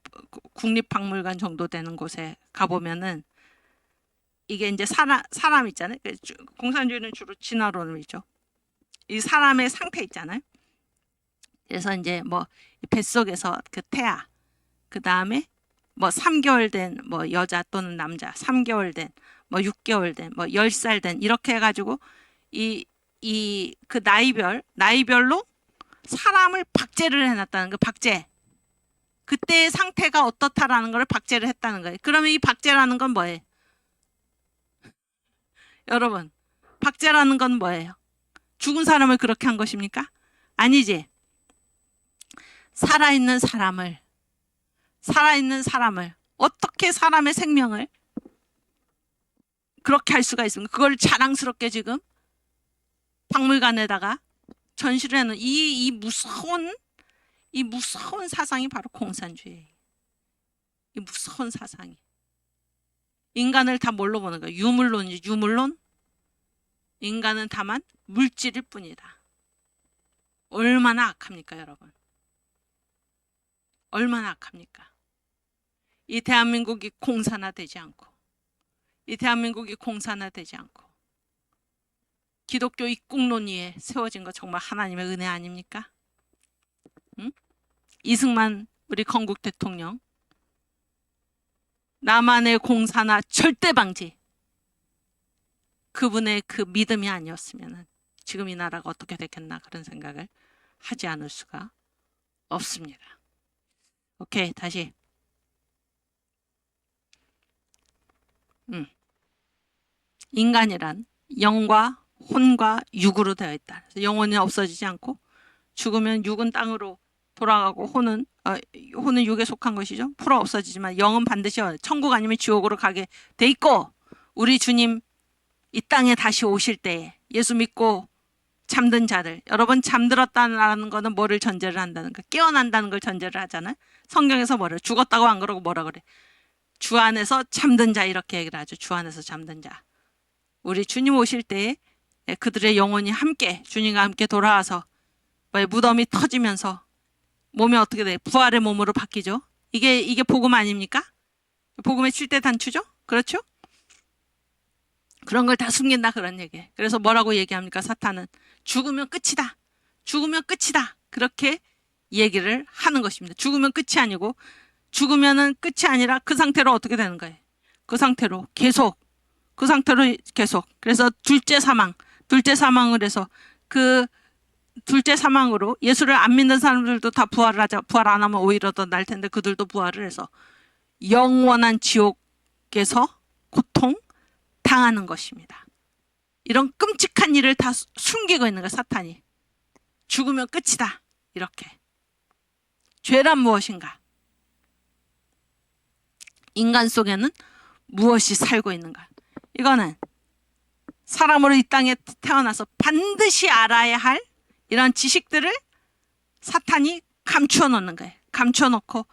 국립박물관 정도 되는 곳에 가보면은 이게 이제 사람 있잖아요. 공산주의는 주로 진화론이죠. 이 사람의 상태 있잖아요. 그래서 이제 뭐 뱃속에서 그 태아, 그 다음에 뭐 3개월 된 뭐 여자 또는 남자, 3개월 된, 뭐 6개월 된, 뭐 10살 된 이렇게 해가지고 그 나이별로 사람을 박제를 해놨다는 거, 박제. 그때의 상태가 어떻다라는 걸 박제를 했다는 거예요. 그러면 이 박제라는 건 뭐예요? 여러분, 박제라는 건 뭐예요? 죽은 사람을 그렇게 한 것입니까? 아니지. 살아있는 사람을 어떻게 사람의 생명을 그렇게 할 수가 있습니까? 그걸 자랑스럽게 지금 박물관에다가 전시를 해놓은 이 무서운 사상이 바로 공산주의예요. 이 무서운 사상이. 인간을 다 뭘로 보는 거예요? 유물론이지. 유물론? 인간은 다만 물질일 뿐이다. 얼마나 악합니까, 여러분? 얼마나 악합니까? 이 대한민국이 공산화되지 않고, 이 대한민국이 공산화되지 않고, 기독교 입국론 위에 세워진 거 정말 하나님의 은혜 아닙니까? 응? 이승만 우리 건국 대통령, 남한의 공산화 절대 방지. 그분의 그 믿음이 아니었으면 지금 이 나라가 어떻게 됐겠나 그런 생각을 하지 않을 수가 없습니다. 오케이, 다시. 인간이란 영과 혼과 육으로 되어 있다. 그래서 영혼이 없어지지 않고 죽으면 육은 땅으로 돌아가고 혼은 육에 속한 것이죠. 풀어 없어지지만 영은 반드시 천국 아니면 지옥으로 가게 돼 있고 우리 주님 이 땅에 다시 오실 때에 예수 믿고 잠든 자들, 여러분 잠들었다는 거는 뭐를 전제를 한다는 거? 깨어난다는 걸 전제를 하잖아요. 성경에서 뭐래? 죽었다고 안 그러고 뭐라 그래? 주 안에서 잠든 자 이렇게 얘기를 하죠. 주 안에서 잠든 자. 우리 주님 오실 때에 그들의 영혼이 함께 주님과 함께 돌아와서 무덤이 터지면서 몸이 어떻게 돼? 부활의 몸으로 바뀌죠. 이게 복음 아닙니까? 복음의 7대 단추죠? 그렇죠? 그런 걸 다 숨긴다 그런 얘기예요. 그래서 뭐라고 얘기합니까? 사탄은 죽으면 끝이다. 죽으면 끝이다. 그렇게 얘기를 하는 것입니다. 죽으면 끝이 아니고 죽으면은 끝이 아니라 그 상태로 어떻게 되는 거예요? 그 상태로 계속 그래서 둘째 사망을 해서 그 둘째 사망으로 예수를 안 믿는 사람들도 다 부활하자. 부활 안 하면 오히려 더 날 텐데 그들도 부활을 해서 영원한 지옥에서 고통 당하는 것입니다. 이런 끔찍한 일을 다 숨기고 있는 거예요, 사탄이. 죽으면 끝이다. 이렇게. 죄란 무엇인가? 인간 속에는 무엇이 살고 있는가? 이거는 사람으로 이 땅에 태어나서 반드시 알아야 할 이런 지식들을 사탄이 감추어 놓는 거예요. 감추어 놓고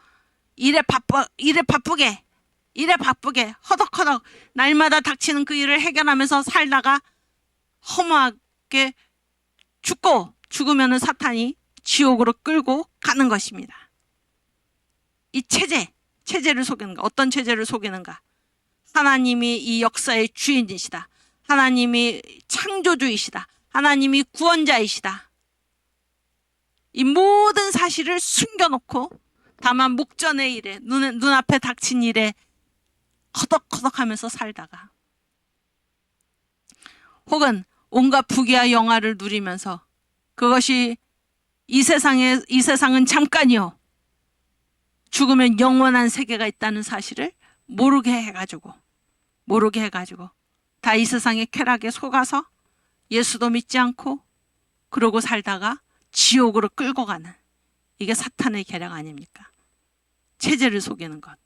일에 바쁘게 허덕허덕 날마다 닥치는 그 일을 해결하면서 살다가 허무하게 죽으면은 사탄이 지옥으로 끌고 가는 것입니다. 이 체제를 속이는가? 어떤 체제를 속이는가? 하나님이 이 역사의 주인이시다. 하나님이 창조주이시다. 하나님이 구원자이시다. 이 모든 사실을 숨겨놓고 다만 목전의 일에 눈앞에 닥친 일에 허덕허덕하면서 살다가 혹은 온갖 부귀와 영화를 누리면서 그것이 이 세상은 잠깐이요. 죽으면 영원한 세계가 있다는 사실을 모르게 해가지고 다 이 세상의 쾌락에 속아서 예수도 믿지 않고 그러고 살다가 지옥으로 끌고 가는 이게 사탄의 계략 아닙니까? 체제를 속이는 것.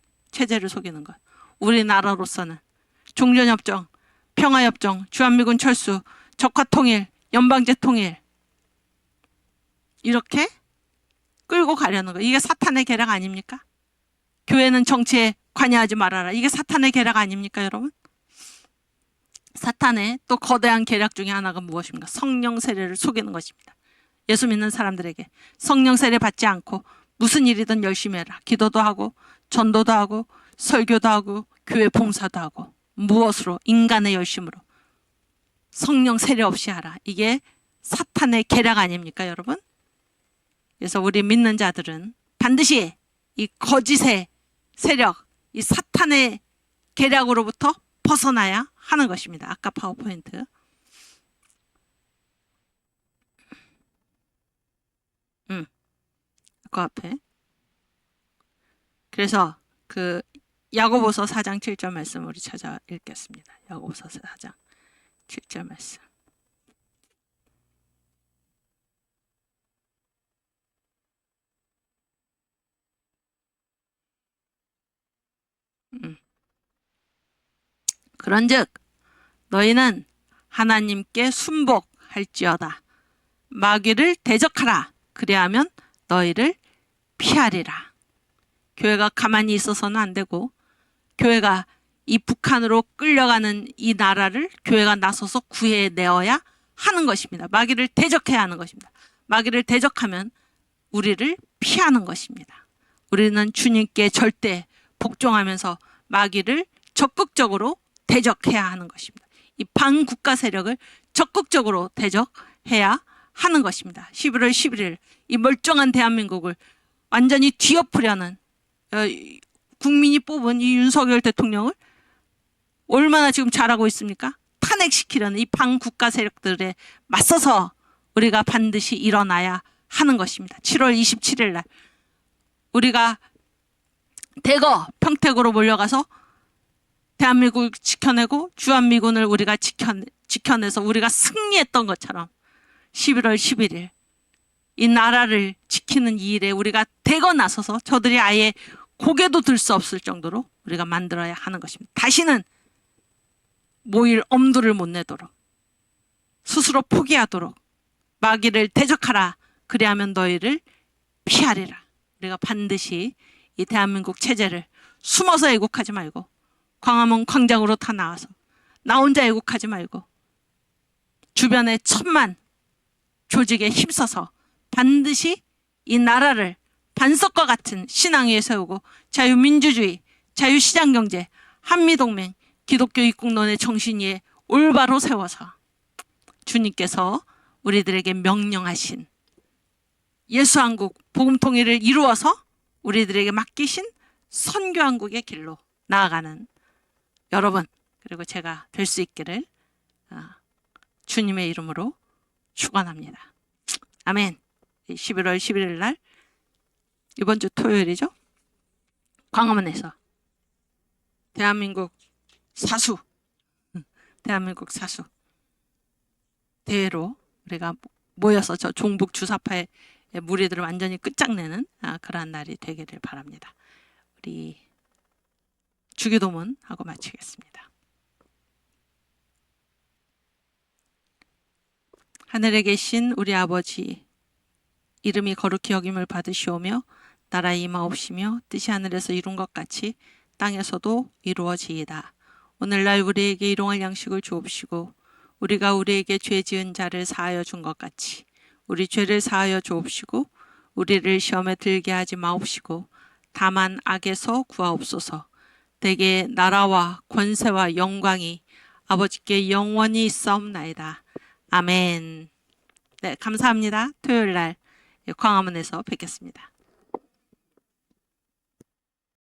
우리나라로서는 종전협정, 평화협정, 주한미군 철수, 적화통일, 연방제 통일 이렇게 끌고 가려는 거. 이게 사탄의 계략 아닙니까? 교회는 정치에 관여하지 말아라. 이게 사탄의 계략 아닙니까, 여러분? 사탄의 또 거대한 계략 중에 하나가 무엇입니까? 성령 세례를 속이는 것입니다. 예수 믿는 사람들에게 성령 세례 받지 않고 무슨 일이든 열심히 해라. 기도도 하고 전도도 하고 설교도 하고 교회 봉사도 하고 무엇으로? 인간의 열심으로. 성령 세례 없이 하라. 이게 사탄의 계략 아닙니까, 여러분? 그래서 우리 믿는 자들은 반드시 이 거짓의 세력, 이 사탄의 계략으로부터 벗어나야 하는 것입니다. 아까 파워포인트. 그 앞에. 그래서 그 야고보서 4장 7절 말씀 우리 찾아 읽겠습니다. 야고보서 4장 7절 말씀. 그런즉 너희는 하나님께 순복할지어다. 마귀를 대적하라. 그리하면 너희를 피하리라. 교회가 가만히 있어서는 안 되고 교회가 이 북한으로 끌려가는 이 나라를 교회가 나서서 구해내어야 하는 것입니다. 마귀를 대적해야 하는 것입니다. 마귀를 대적하면 우리를 피하는 것입니다. 우리는 주님께 절대 복종하면서 마귀를 적극적으로 대적해야 하는 것입니다. 이 반국가 세력을 적극적으로 대적해야 하는 것입니다. 11월 11일 이 멀쩡한 대한민국을 완전히 뒤엎으려는 국민이 뽑은 이 윤석열 대통령을 얼마나 지금 잘하고 있습니까? 탄핵시키려는 이 반국가 세력들에 맞서서 우리가 반드시 일어나야 하는 것입니다. 7월 27일 날 우리가 대거 평택으로 몰려가서 대한민국을 지켜내고 주한미군을 우리가 지켜내서 우리가 승리했던 것처럼 11월 11일 이 나라를 지키는 이 일에 우리가 대거 나서서 저들이 아예 고개도 들 수 없을 정도로 우리가 만들어야 하는 것입니다. 다시는 모일 엄두를 못 내도록 스스로 포기하도록 마귀를 대적하라. 그리하면 너희를 피하리라. 우리가 반드시 이 대한민국 체제를 숨어서 애국하지 말고 광화문 광장으로 다 나와서 나 혼자 애국하지 말고 주변에 천만 조직에 힘써서 반드시 이 나라를 반석과 같은 신앙 위에 세우고 자유민주주의, 자유시장경제, 한미동맹, 기독교 입국론의 정신 위에 올바로 세워서 주님께서 우리들에게 명령하신 예수한국 복음통일을 이루어서 우리들에게 맡기신 선교한국의 길로 나아가는 여러분 그리고 제가 될 수 있기를 주님의 이름으로 축원합니다. 아멘. 11월 11일 날 이번 주 토요일이죠. 광화문에서 대한민국 사수 대회로 우리가 모여서 저 종북 주사파의 무리들을 완전히 끝장내는 그러한 날이 되기를 바랍니다. 우리 주기도문 하고 마치겠습니다. 하늘에 계신 우리 아버지, 이름이 거룩히 여김을 받으시오며 나라에 임하옵시며 뜻이 하늘에서 이룬 것 같이 땅에서도 이루어지이다. 오늘날 우리에게 일용할 양식을 주옵시고 우리가 우리에게 죄 지은 자를 사하여 준 것 같이 우리 죄를 사하여 주옵시고 우리를 시험에 들게 하지 마옵시고 다만 악에서 구하옵소서. 대개 나라와 권세와 영광이 아버지께 영원히 있사옵나이다. 아멘. 네, 감사합니다. 토요일 날 광화문에서 뵙겠습니다.